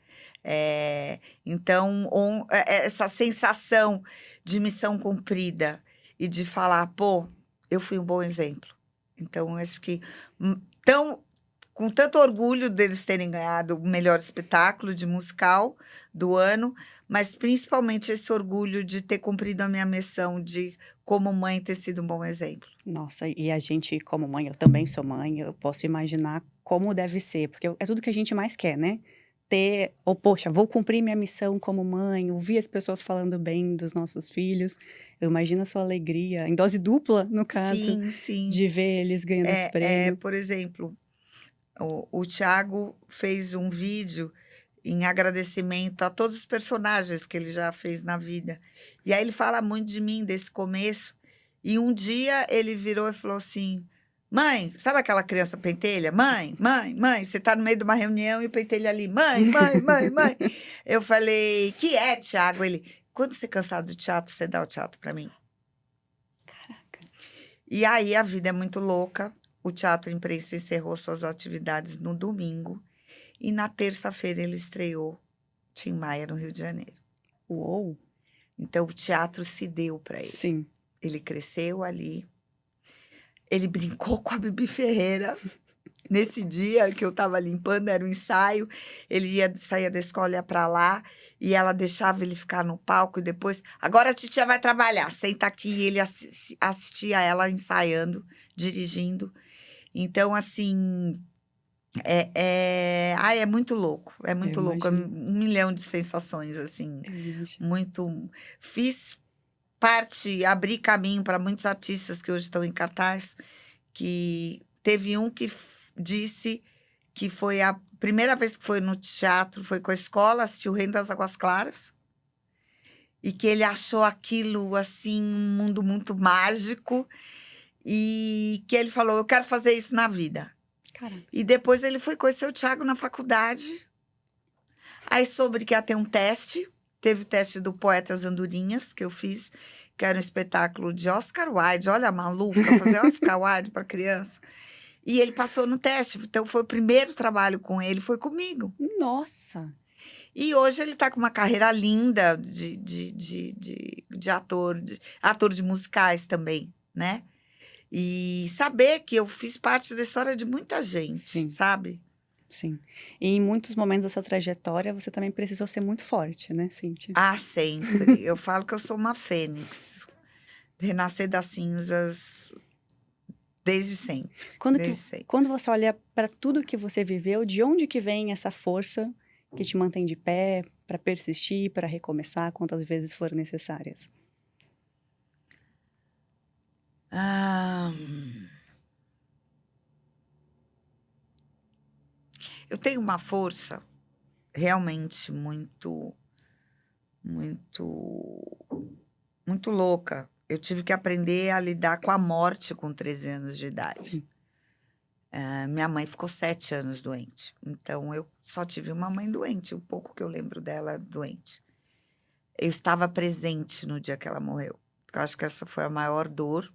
S2: Então, essa sensação de missão cumprida e de falar, pô, eu fui um bom exemplo. Então, acho que com tanto orgulho deles terem ganhado o melhor espetáculo de musical do ano, mas principalmente esse orgulho de ter cumprido a minha missão de, como mãe, ter sido um bom exemplo.
S1: Nossa, e a gente, como mãe, eu também sou mãe, eu posso imaginar como deve ser, porque é tudo que a gente mais quer, né? Poxa, vou cumprir minha missão como mãe, ouvir as pessoas falando bem dos nossos filhos. Eu imagino a sua alegria, em dose dupla, no caso,
S2: Sim, sim.
S1: de ver eles ganhando esse prêmio.
S2: Por exemplo, o Thiago fez um vídeo em agradecimento a todos os personagens que ele já fez na vida. E aí ele fala muito de mim, desse começo. E um dia ele virou e falou assim, mãe, sabe aquela criança pentelha? Mãe, você tá no meio de uma reunião e o pentelha ali, mãe. Eu falei, que é, Thiago? Ele, quando você cansar do teatro, você dá o teatro para mim.
S1: Caraca.
S2: E aí a vida é muito louca. O Teatro Imprensa encerrou suas atividades no domingo. E na terça-feira ele estreou Tim Maia no Rio de Janeiro.
S1: Uou!
S2: Então o teatro se deu para ele.
S1: Sim.
S2: Ele cresceu ali. Ele brincou com a Bibi Ferreira. Nesse dia que eu estava limpando, era um ensaio. Ele saía da escola, ia para lá. E ela deixava ele ficar no palco. E depois, agora a titia vai trabalhar. Senta aqui. E ele assistia ela ensaiando, dirigindo. Então, assim... é muito louco. É muito louco. É 1 milhão de sensações, assim. Muito... Fiz parte, abri caminho para muitos artistas que hoje estão em cartaz, que teve um que disse que foi a primeira vez que foi no teatro, foi com a escola, assistiu o Reino das Águas Claras, e que ele achou aquilo, assim, um mundo muito mágico, e que ele falou, eu quero fazer isso na vida.
S1: Caraca.
S2: E depois ele foi conhecer o Thiago na faculdade, aí soube que ia ter um teste. Teve o teste do Poetas Andorinhas, que eu fiz, que era um espetáculo de Oscar Wilde. Olha a maluca, fazer Oscar Wilde para criança. E ele passou no teste. Então, foi o primeiro trabalho com ele, foi comigo.
S1: Nossa!
S2: E hoje ele está com uma carreira linda de ator, ator de musicais também, né? E saber que eu fiz parte da história de muita gente,
S1: Sim.
S2: sabe?
S1: Sim. E em muitos momentos da sua trajetória, você também precisou ser muito forte, né, Cíntia?
S2: Ah, sempre. Eu falo que eu sou uma fênix. Renascer das cinzas desde sempre. Desde sempre.
S1: Quando você olha para tudo que você viveu, de onde que vem essa força que te mantém de pé, para persistir, para recomeçar, quantas vezes forem necessárias?
S2: Eu tenho uma força realmente muito louca. Eu tive que aprender a lidar com a morte com 13 anos de idade. Minha mãe ficou 7 anos doente. Então, eu só tive uma mãe doente. O pouco que eu lembro dela doente. Eu estava presente no dia que ela morreu. Porque eu acho que essa foi a maior dor.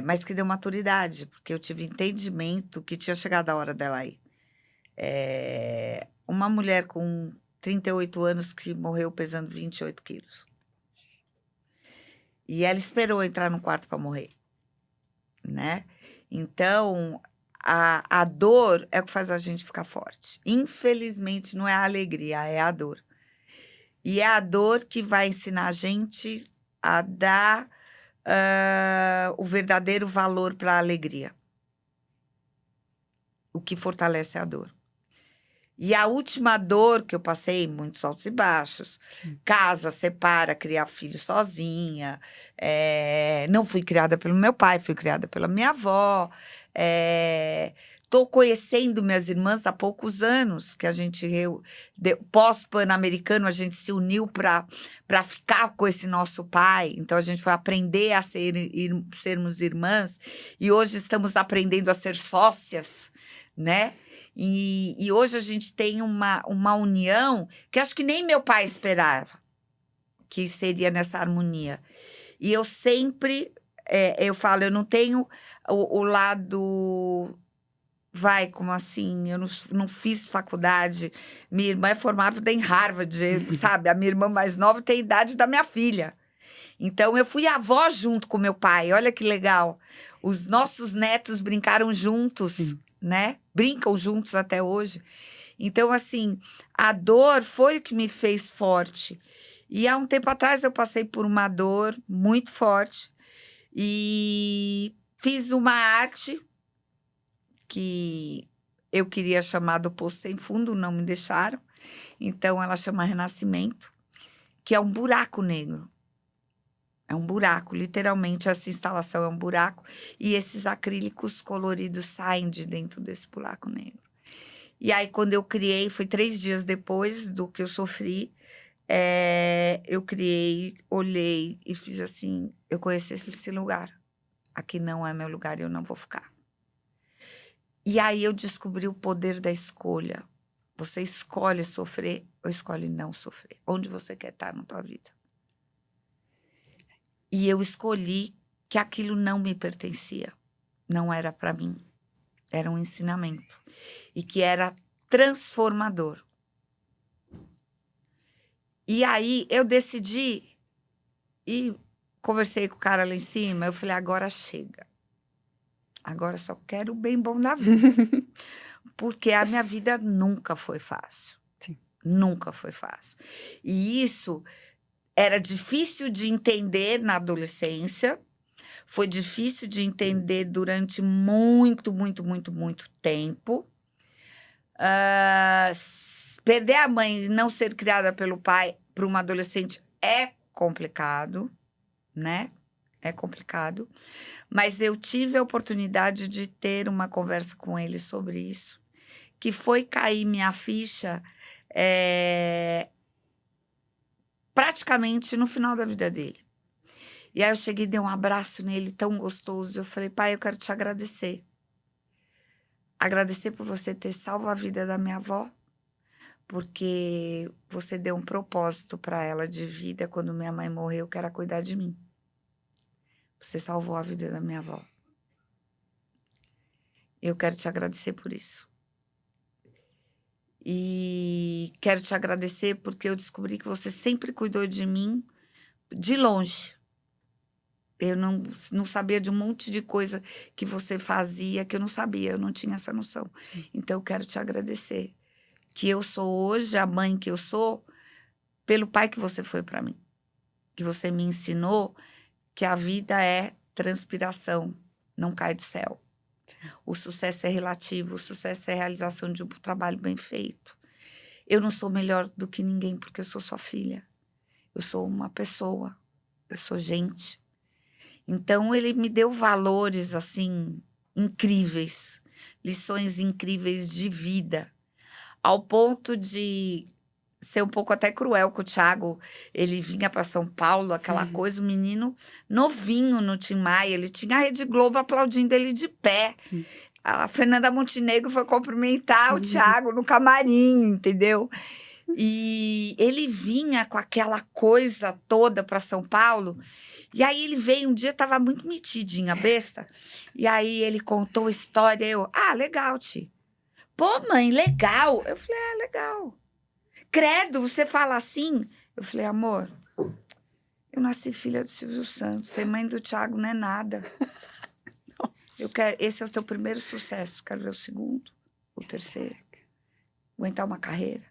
S2: Mas que deu maturidade. Porque eu tive entendimento que tinha chegado a hora dela ir. Uma mulher com 38 anos que morreu pesando 28 quilos. E ela esperou entrar no quarto para morrer, né? Então, a dor é o que faz a gente ficar forte. Infelizmente, não é a alegria, é a dor. E é a dor que vai ensinar a gente a dar o verdadeiro valor para a alegria. O que fortalece a dor. E a última dor que eu passei, muitos altos e baixos,
S1: Sim.
S2: casa, separa, criar filho sozinha, não fui criada pelo meu pai, fui criada pela minha avó, tô conhecendo minhas irmãs há poucos anos, que a gente, pós-pan-americano, a gente se uniu para ficar com esse nosso pai, então a gente foi aprender a sermos irmãs, e hoje estamos aprendendo a ser sócias, né? E hoje a gente tem uma união que acho que nem meu pai esperava que seria nessa harmonia. E eu sempre, eu falo, eu não tenho o lado, como assim, eu não fiz faculdade, minha irmã é formada em Harvard, sabe? A minha irmã mais nova tem a idade da minha filha. Então, eu fui avó junto com meu pai, olha que legal. Os nossos netos brincaram juntos,
S1: Sim.
S2: né? Brincam juntos até hoje. Então, assim, a dor foi o que me fez forte. E há um tempo atrás eu passei por uma dor muito forte e fiz uma arte que eu queria chamar do Poço Sem Fundo, não me deixaram. Então, ela chama Renascimento, que é um buraco negro. É um buraco, literalmente, essa instalação é um buraco. E esses acrílicos coloridos saem de dentro desse buraco negro. E aí, quando eu criei, foi 3 dias depois do que eu sofri, eu criei, olhei e fiz assim, eu conheci esse lugar. Aqui não é meu lugar e eu não vou ficar. E aí, eu descobri o poder da escolha. Você escolhe sofrer ou escolhe não sofrer. Onde você quer estar na tua vida. E eu escolhi que aquilo não me pertencia, não era para mim, era um ensinamento e que era transformador. E aí eu decidi e conversei com o cara lá em cima, eu falei, agora chega. Agora só quero o bem bom da vida. Porque a minha vida nunca foi fácil.
S1: Sim.
S2: Nunca foi fácil. E isso era difícil de entender na adolescência, foi difícil de entender durante muito tempo. Perder a mãe e não ser criada pelo pai para uma adolescente é complicado, né? É complicado. Mas eu tive a oportunidade de ter uma conversa com ele sobre isso, que foi cair minha ficha praticamente no final da vida dele. E aí eu cheguei e dei um abraço nele tão gostoso. Eu falei, pai, eu quero te agradecer. Agradecer por você ter salvo a vida da minha avó, porque você deu um propósito para ela de vida quando minha mãe morreu, que era cuidar de mim. Você salvou a vida da minha avó. Eu quero te agradecer por isso. E quero te agradecer porque eu descobri que você sempre cuidou de mim de longe. Eu não sabia de um monte de coisa que você fazia que eu não sabia, eu não tinha essa noção.
S1: Sim.
S2: Então, eu quero te agradecer. Que eu sou hoje a mãe que eu sou pelo pai que você foi para mim. Que você me ensinou que a vida é transpiração, não cai do céu.
S1: Sim.
S2: O sucesso é relativo, o sucesso é a realização de um trabalho bem feito. Eu não sou melhor do que ninguém porque eu sou sua filha. Eu sou uma pessoa, eu sou gente. Então, ele me deu valores, assim, incríveis. Lições incríveis de vida. Ao ponto de ser um pouco até cruel com o Thiago. Ele vinha para São Paulo, aquela coisa, o menino novinho no Tim Maia. Ele tinha a Rede Globo aplaudindo ele de pé.
S1: Sim.
S2: A Fernanda Montenegro foi cumprimentar o Thiago no camarim, entendeu? E ele vinha com aquela coisa toda para São Paulo. E aí ele veio um dia, estava muito metidinha, besta. E aí ele contou a história. Eu, legal, Ti. Pô, mãe, legal. Eu falei, legal. Credo, você fala assim? Eu falei, amor, eu nasci filha do Silvio Santos. Ser mãe do Thiago não é nada. Esse é o teu primeiro sucesso. Quero ver o segundo, o terceiro. Aguentar uma carreira.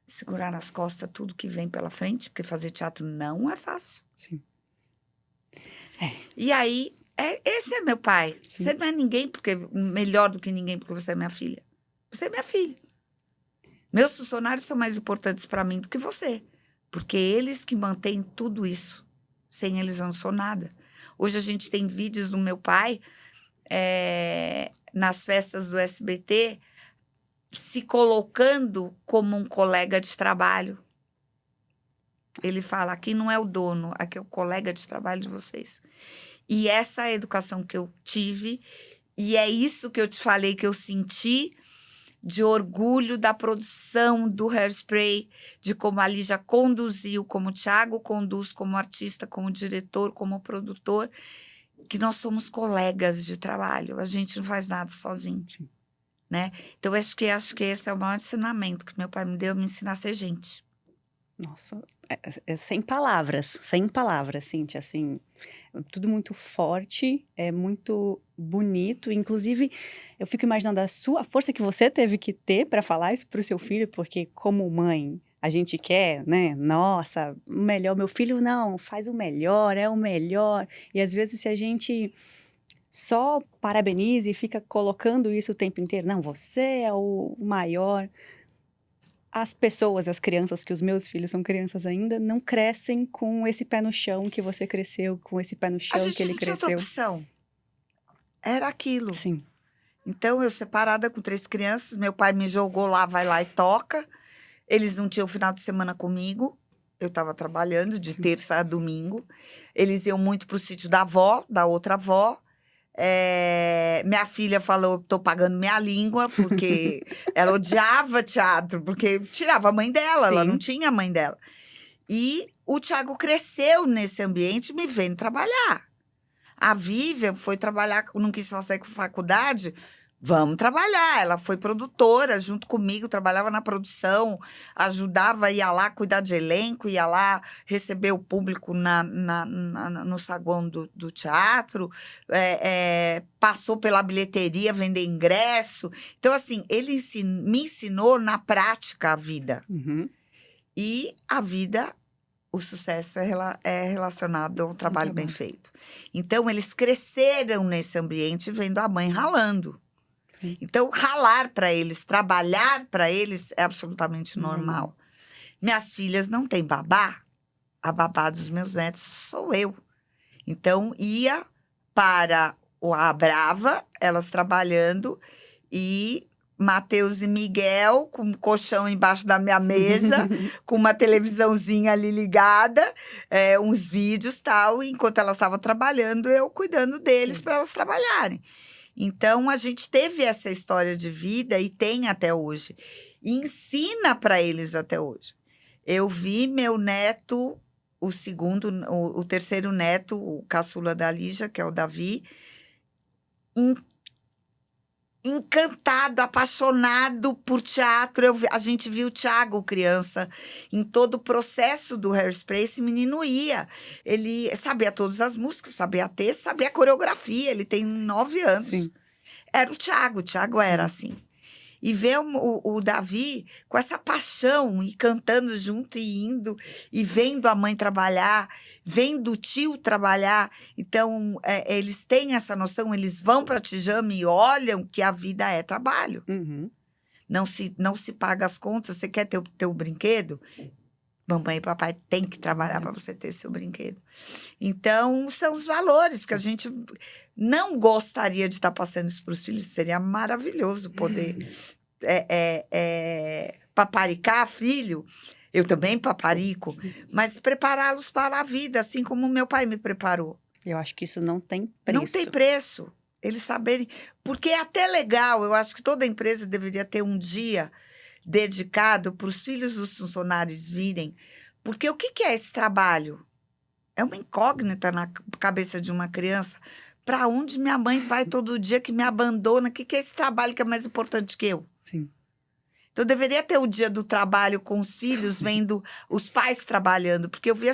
S2: Segurar nas costas tudo que vem pela frente, porque fazer teatro não é fácil.
S1: Sim.
S2: E aí, esse é meu pai.
S1: Sim.
S2: Você não é ninguém, porque melhor do que ninguém, porque você é minha filha. Você é minha filha. Meus funcionários são mais importantes para mim do que você, porque eles que mantêm tudo isso. Sem eles eu não sou nada. Hoje a gente tem vídeos do meu pai nas festas do SBT, se colocando como um colega de trabalho. Ele fala, aqui não é o dono, aqui é o colega de trabalho de vocês. E essa é a educação que eu tive, e é isso que eu te falei que eu senti de orgulho da produção do Hairspray, de como a Lígia conduziu, como o Thiago conduz, como artista, como diretor, como produtor, que nós somos colegas de trabalho, a gente não faz nada sozinho.
S1: Sim.
S2: Né? Então, acho que esse é o maior ensinamento que meu pai me deu, me ensinar a ser gente.
S1: Nossa, sem palavras, Cíntia, assim, tudo muito forte, é muito bonito, inclusive, eu fico imaginando a força que você teve que ter para falar isso pro seu filho, porque como mãe, a gente quer, né, nossa, o melhor, meu filho não, faz o melhor, é o melhor, e às vezes se a gente só parabeniza e fica colocando isso o tempo inteiro, não, você é o maior. As pessoas, as crianças, que os meus filhos são crianças ainda, não crescem com esse pé no chão que você cresceu, com esse pé no chão que ele
S2: A gente não tinha outra
S1: cresceu.
S2: opção. Era aquilo.
S1: Sim.
S2: Então, eu separada com 3 crianças, meu pai me jogou lá, vai lá e toca. Eles não tinham final de semana comigo. Eu estava trabalhando de terça a domingo. Eles iam muito pro sítio da avó, da outra avó. Minha filha falou, tô pagando minha língua, porque ela odiava teatro, porque tirava a mãe dela, ela
S1: Sim.
S2: não tinha a mãe dela. E o Thiago cresceu nesse ambiente me vendo trabalhar. A Vivian foi trabalhar, não quis fazer faculdade, vamos trabalhar. Ela foi produtora junto comigo, trabalhava na produção, ajudava, ia lá cuidar de elenco, ia lá receber o público no saguão do teatro, passou pela bilheteria, vender ingresso. Então, assim, ele me ensinou na prática a vida.
S1: Uhum.
S2: E a vida, o sucesso é relacionado ao trabalho bem feito. Então, eles cresceram nesse ambiente vendo a mãe ralando. Então, ralar para eles, trabalhar para eles é absolutamente normal. Minhas filhas não têm babá. A babá dos meus netos sou eu. Então, ia para a Brava, elas trabalhando, e Matheus e Miguel com um colchão embaixo da minha mesa, com uma televisãozinha ali ligada, uns vídeos e tal. E enquanto elas estavam trabalhando, eu cuidando deles para elas trabalharem. Então, a gente teve essa história de vida e tem até hoje. E ensina para eles até hoje. Eu vi meu neto, o terceiro neto, o caçula da Lígia, que é o Davi, encantado, apaixonado por teatro. A gente viu o Thiago, criança, em todo o processo do Hairspray. Esse menino ia. Ele sabia todas as músicas, sabia texto, sabia a coreografia. Ele tem 9 anos.
S1: Sim.
S2: Era o Thiago era assim. E ver o Davi com essa paixão, e cantando junto e indo, e vendo a mãe trabalhar, vendo o tio trabalhar. Então, eles têm essa noção, eles vão para Tijama e olham que a vida é trabalho.
S1: Uhum.
S2: Não se paga as contas. Você quer ter teu brinquedo? Mamãe e papai têm que trabalhar para você ter seu brinquedo. Então, são os valores que a gente não gostaria de estar passando isso para os filhos. Seria maravilhoso poder paparicar filho. Eu também paparico. Mas prepará-los para a vida, assim como meu pai me preparou.
S1: Eu acho que isso não tem preço.
S2: Não tem preço. Eles saberem. Porque é até legal. Eu acho que toda empresa deveria ter um dia dedicado para os filhos dos funcionários virem. Porque o que é esse trabalho? É uma incógnita na cabeça de uma criança. Para onde minha mãe vai todo dia que me abandona? O que é esse trabalho que é mais importante que eu?
S1: Sim.
S2: Então, deveria ter o dia do trabalho com os filhos, vendo os pais trabalhando. Porque eu vi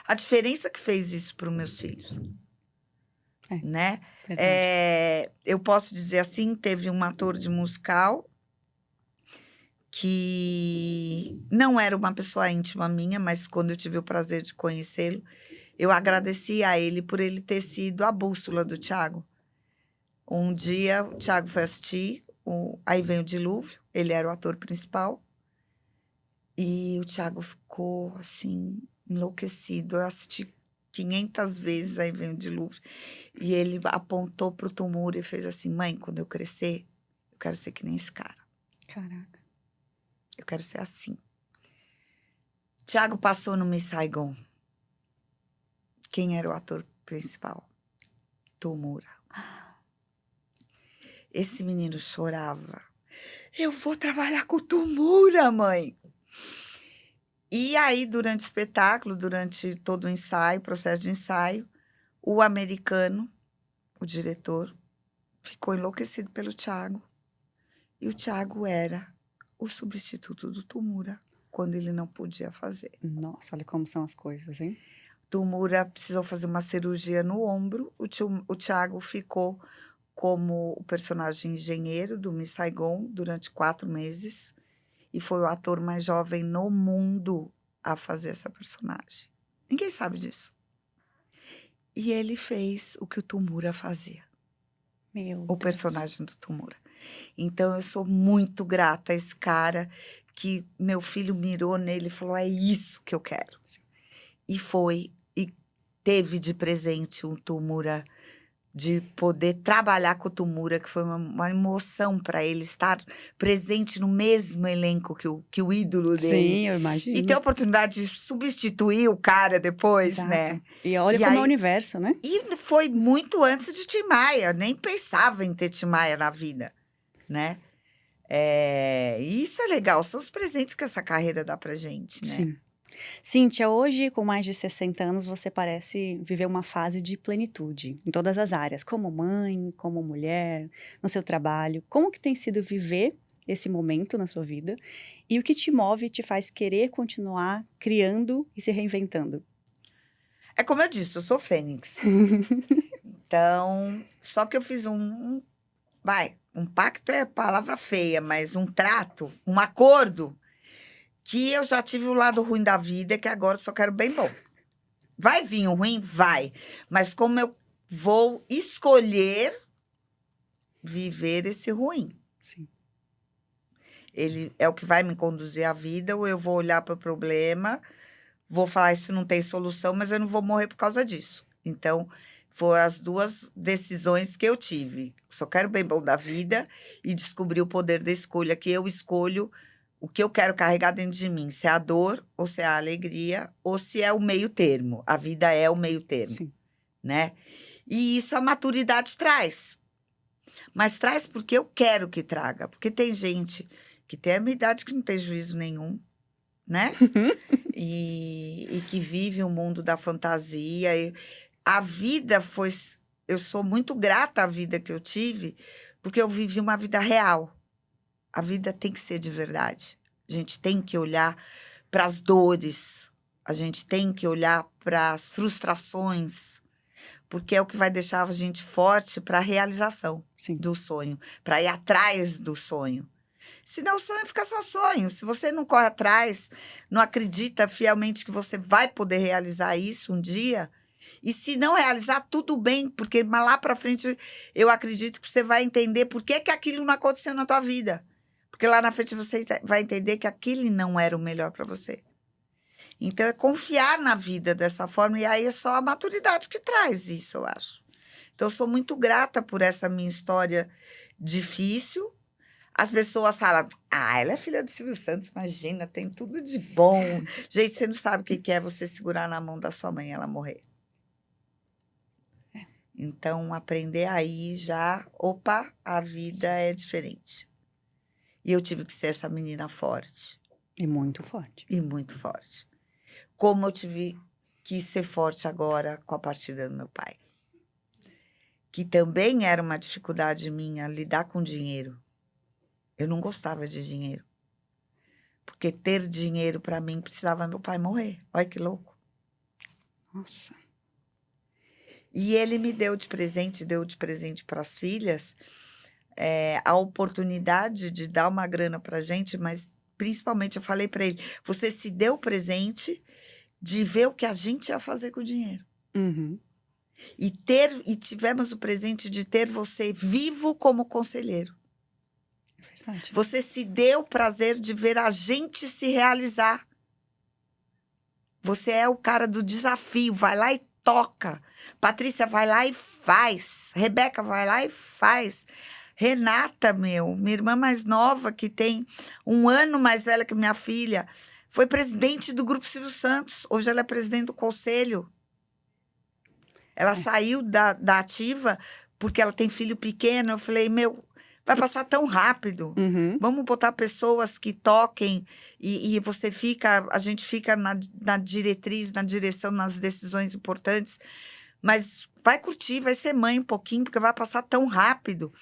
S2: a diferença que fez isso para os meus filhos. Né? Eu posso dizer assim, teve um ator de musical que não era uma pessoa íntima minha, mas quando eu tive o prazer de conhecê-lo, eu agradeci a ele por ele ter sido a bússola do Thiago. Um dia, o Thiago foi assistir, aí vem o Dilúvio, ele era o ator principal, e o Thiago ficou, assim, enlouquecido. Eu assisti 500 vezes, aí vem o Dilúvio, e ele apontou pro Tumura e fez assim: mãe, quando eu crescer, eu quero ser que nem esse cara.
S1: Caraca.
S2: Eu quero ser assim. Thiago passou no Miss Saigon. Quem era o ator principal? Tumura. Esse menino chorava. Eu vou trabalhar com o Tumura, mãe. E aí, durante o espetáculo, durante todo o ensaio, processo de ensaio, o americano, o diretor, ficou enlouquecido pelo Thiago. E o Thiago era o substituto do Tumura, quando ele não podia fazer.
S1: Nossa, olha como são as coisas, hein?
S2: Tumura precisou fazer uma cirurgia no ombro. O Thiago ficou como o personagem engenheiro do Miss Saigon durante 4 meses. E foi o ator mais jovem no mundo a fazer essa personagem. Ninguém sabe disso. E ele fez o que o Tumura fazia. O personagem do Tumura. Então, eu sou muito grata a esse cara que meu filho mirou nele e falou: é isso que eu quero. Sim. E foi, e teve de presente um Tumura, de poder trabalhar com o Tumura, que foi uma emoção para ele estar presente no mesmo elenco que o ídolo dele.
S1: Sim, eu imagino.
S2: E ter a oportunidade de substituir o cara depois,
S1: Exato.
S2: né?
S1: E olha como é o universo, né?
S2: E foi muito antes de Tim Maia, nem pensava em ter Tim Maia na vida, né? E isso é legal, são os presentes que essa carreira dá pra gente, né?
S1: Sim. Cíntia, hoje, com mais de 60 anos, você parece viver uma fase de plenitude em todas as áreas, como mãe, como mulher, no seu trabalho. Como que tem sido viver esse momento na sua vida? E o que te move e te faz querer continuar criando e se reinventando?
S2: É como eu disse, eu sou fênix. Então, só que eu fiz um pacto é palavra feia, mas um trato, um acordo, que eu já tive o lado ruim da vida, que agora eu só quero bem bom. Vai vir o ruim? Vai. Mas como eu vou escolher viver esse ruim?
S1: Sim.
S2: Ele é o que vai me conduzir à vida, ou eu vou olhar para o problema, vou falar, isso não tem solução, mas eu não vou morrer por causa disso. Então, foram as 2 decisões que eu tive. Só quero bem bom da vida e descobrir o poder da escolha, que eu escolho o que eu quero carregar dentro de mim, se é a dor, ou se é a alegria, ou se é o meio termo. A vida é o meio termo,
S1: Sim.
S2: né? E isso a maturidade traz. Mas traz porque eu quero que traga. Porque tem gente que tem a minha idade que não tem juízo nenhum, né? E que vive um mundo da fantasia. E a vida foi... Eu sou muito grata à vida que eu tive, porque eu vivi uma vida real. A vida tem que ser de verdade. A gente tem que olhar para as dores. A gente tem que olhar para as frustrações, porque é o que vai deixar a gente forte para a realização do sonho, para ir atrás do sonho. Senão o sonho fica só sonho. Se você não corre atrás, não acredita fielmente que você vai poder realizar isso um dia, e se não realizar, tudo bem, porque lá para frente eu acredito que você vai entender por que aquilo não aconteceu na tua vida. Porque lá na frente você vai entender que aquele não era o melhor para você. Então, é confiar na vida dessa forma, e aí é só a maturidade que traz isso, eu acho. Então, eu sou muito grata por essa minha história difícil. As pessoas falam, ela é filha do Silvio Santos, imagina, tem tudo de bom. Gente, você não sabe o que é você segurar na mão da sua mãe e ela morrer. Então, aprender aí já, opa, a vida é diferente. E eu tive que ser essa menina forte.
S1: E muito forte.
S2: E muito forte. Como eu tive que ser forte agora com a partida do meu pai. Que também era uma dificuldade minha, lidar com dinheiro. Eu não gostava de dinheiro. Porque ter dinheiro, para mim, precisava meu pai morrer. Olha que louco.
S1: Nossa.
S2: E ele me deu de presente para as filhas, a oportunidade de dar uma grana para a gente, mas principalmente eu falei para ele, você se deu o presente de ver o que a gente ia fazer com o dinheiro.
S1: Uhum.
S2: E tivemos o presente de ter você vivo como conselheiro.
S1: Verdade.
S2: Você se deu o prazer de ver a gente se realizar. Você é o cara do desafio, vai lá e toca. Patrícia vai lá e faz. Rebeca vai lá e faz. Renata, minha irmã mais nova, que tem 1 ano mais velha que minha filha, foi presidente do Grupo Silvio Santos. Hoje ela é presidente do conselho. Ela saiu da ativa porque ela tem filho pequeno. Eu falei, vai passar tão rápido.
S1: Uhum.
S2: Vamos botar pessoas que toquem e a gente fica na diretriz, na direção, nas decisões importantes. Mas vai curtir, vai ser mãe um pouquinho, porque vai passar tão rápido.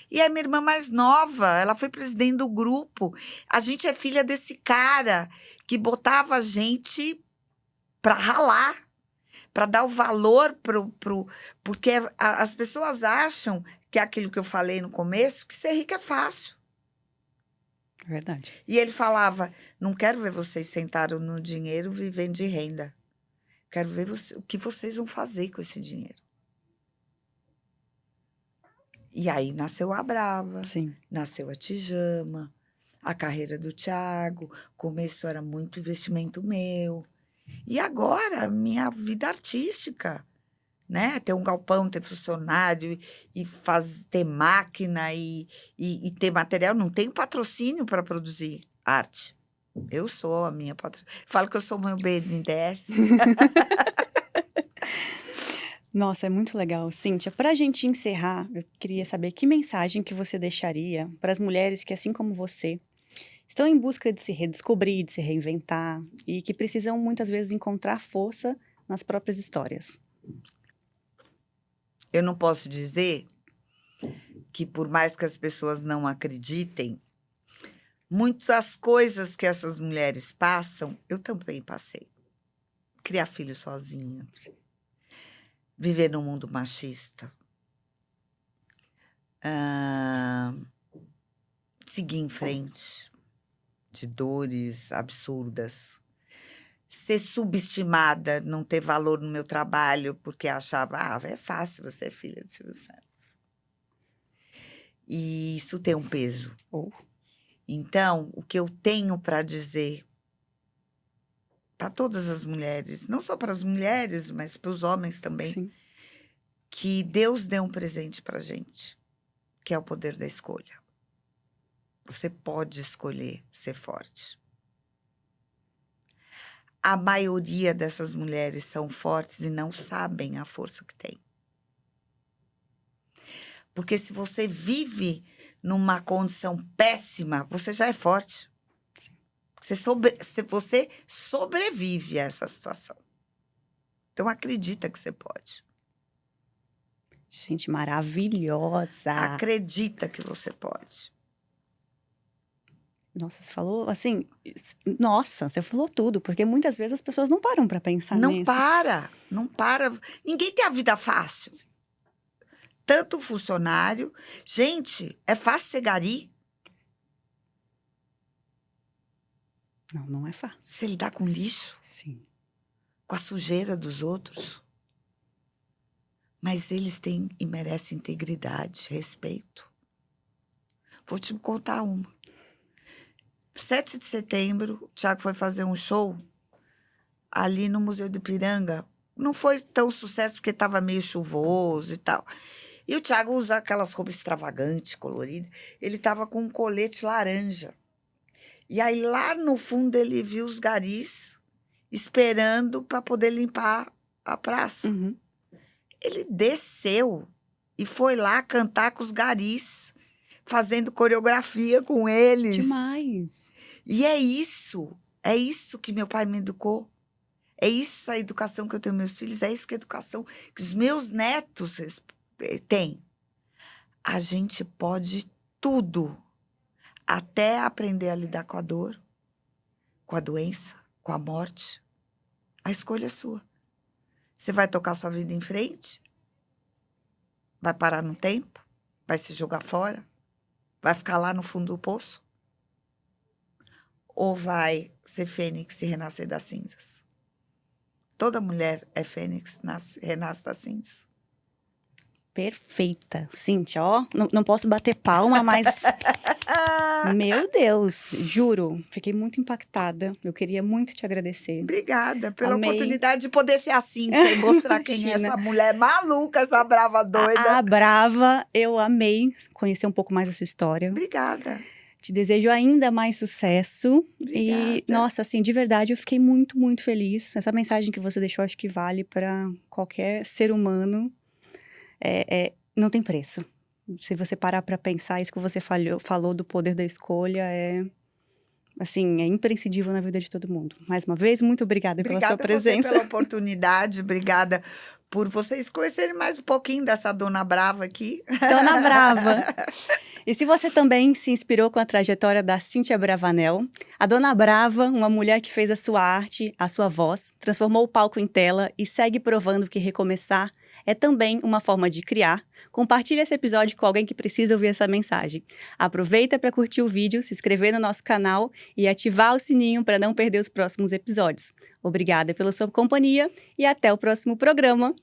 S2: E a minha irmã mais nova, ela foi presidente do grupo. A gente é filha desse cara que botava a gente para ralar, para dar o valor porque as pessoas acham que é aquilo que eu falei no começo, que ser rico é fácil.
S1: Verdade.
S2: E ele falava, não quero ver vocês sentaram no dinheiro vivendo de renda. Quero ver o que vocês vão fazer com esse dinheiro. E aí nasceu a Brava,
S1: Sim.
S2: nasceu a Tijama, a carreira do Thiago, começou, era muito investimento meu. E agora, minha vida artística, né? Ter um galpão, ter funcionário, e ter máquina, e ter material. Não tenho patrocínio para produzir arte. Eu sou a minha patrocínio. Falo que eu sou o meu BNDES.
S1: Nossa, é muito legal. Cíntia, para a gente encerrar, eu queria saber que mensagem que você deixaria para as mulheres que, assim como você, estão em busca de se redescobrir, de se reinventar e que precisam muitas vezes encontrar força nas próprias histórias.
S2: Eu não posso dizer que, por mais que as pessoas não acreditem, muitas coisas que essas mulheres passam, eu também passei. Criar filho sozinha. Viver num mundo machista. Seguir em frente. De dores absurdas. Ser subestimada, não ter valor no meu trabalho, porque achava, é fácil, você é filha de Silvio Santos. E isso tem um peso. Então, o que eu tenho para dizer para todas as mulheres, não só para as mulheres, mas para os homens também,
S1: Sim.
S2: que Deus deu um presente para a gente, que é o poder da escolha. Você pode escolher ser forte. A maioria dessas mulheres são fortes e não sabem a força que têm. Porque se você vive numa condição péssima, você já é forte. Você sobrevive a essa situação. Então, acredita que você pode.
S1: Gente, maravilhosa.
S2: Acredita que você pode.
S1: Nossa, você falou assim... Nossa, você falou tudo. Porque muitas vezes as pessoas não param para pensar nisso.
S2: Não para. Ninguém tem a vida fácil. Tanto funcionário. Gente, é fácil ser gari?
S1: Não, não é fácil.
S2: Você lidar com lixo?
S1: Sim.
S2: Com a sujeira dos outros? Mas eles têm e merecem integridade, respeito. Vou te contar uma. 7 de setembro, o Thiago foi fazer um show ali no Museu do Ipiranga. Não foi tão sucesso porque estava meio chuvoso e tal. E o Thiago usa aquelas roupas extravagantes, coloridas. Ele estava com um colete laranja. E aí, lá no fundo, ele viu os garis esperando para poder limpar a praça.
S1: Uhum.
S2: Ele desceu e foi lá cantar com os garis, fazendo coreografia com eles.
S1: Demais.
S2: E é isso que meu pai me educou. É isso a educação que eu tenho meus filhos, é isso que a educação que os meus netos têm. A gente pode tudo, até aprender a lidar com a dor, com a doença, com a morte. A escolha é sua. Você vai tocar sua vida em frente? Vai parar no tempo? Vai se jogar fora? Vai ficar lá no fundo do poço? Ou vai ser fênix e renascer das cinzas? Toda mulher é fênix, renasce das cinzas.
S1: Perfeita. Cíntia, ó, não posso bater palma, mas... Meu Deus, juro, fiquei muito impactada. Eu queria muito te agradecer.
S2: Obrigada pela
S1: Amei.
S2: oportunidade de poder ser a Cíntia e mostrar quem é essa mulher maluca, essa brava doida.
S1: A brava, eu amei conhecer um pouco mais essa história.
S2: Obrigada.
S1: Te desejo ainda mais sucesso.
S2: Obrigada.
S1: E, nossa, assim, de verdade, eu fiquei muito, muito feliz. Essa mensagem que você deixou, acho que vale para qualquer ser humano. Não tem preço. Se você parar para pensar, isso que você falou do poder da escolha assim, é imprescindível na vida de todo mundo. Mais uma vez, muito obrigada pela sua presença.
S2: Obrigada pela oportunidade, obrigada por vocês conhecerem mais um pouquinho dessa Dona Brava aqui.
S1: Dona Brava. E se você também se inspirou com a trajetória da Cíntia Bravanel, a Dona Brava, uma mulher que fez a sua arte, a sua voz, transformou o palco em tela e segue provando que recomeçar é também uma forma de criar, compartilhe esse episódio com alguém que precisa ouvir essa mensagem. Aproveita para curtir o vídeo, se inscrever no nosso canal e ativar o sininho para não perder os próximos episódios. Obrigada pela sua companhia e até o próximo programa.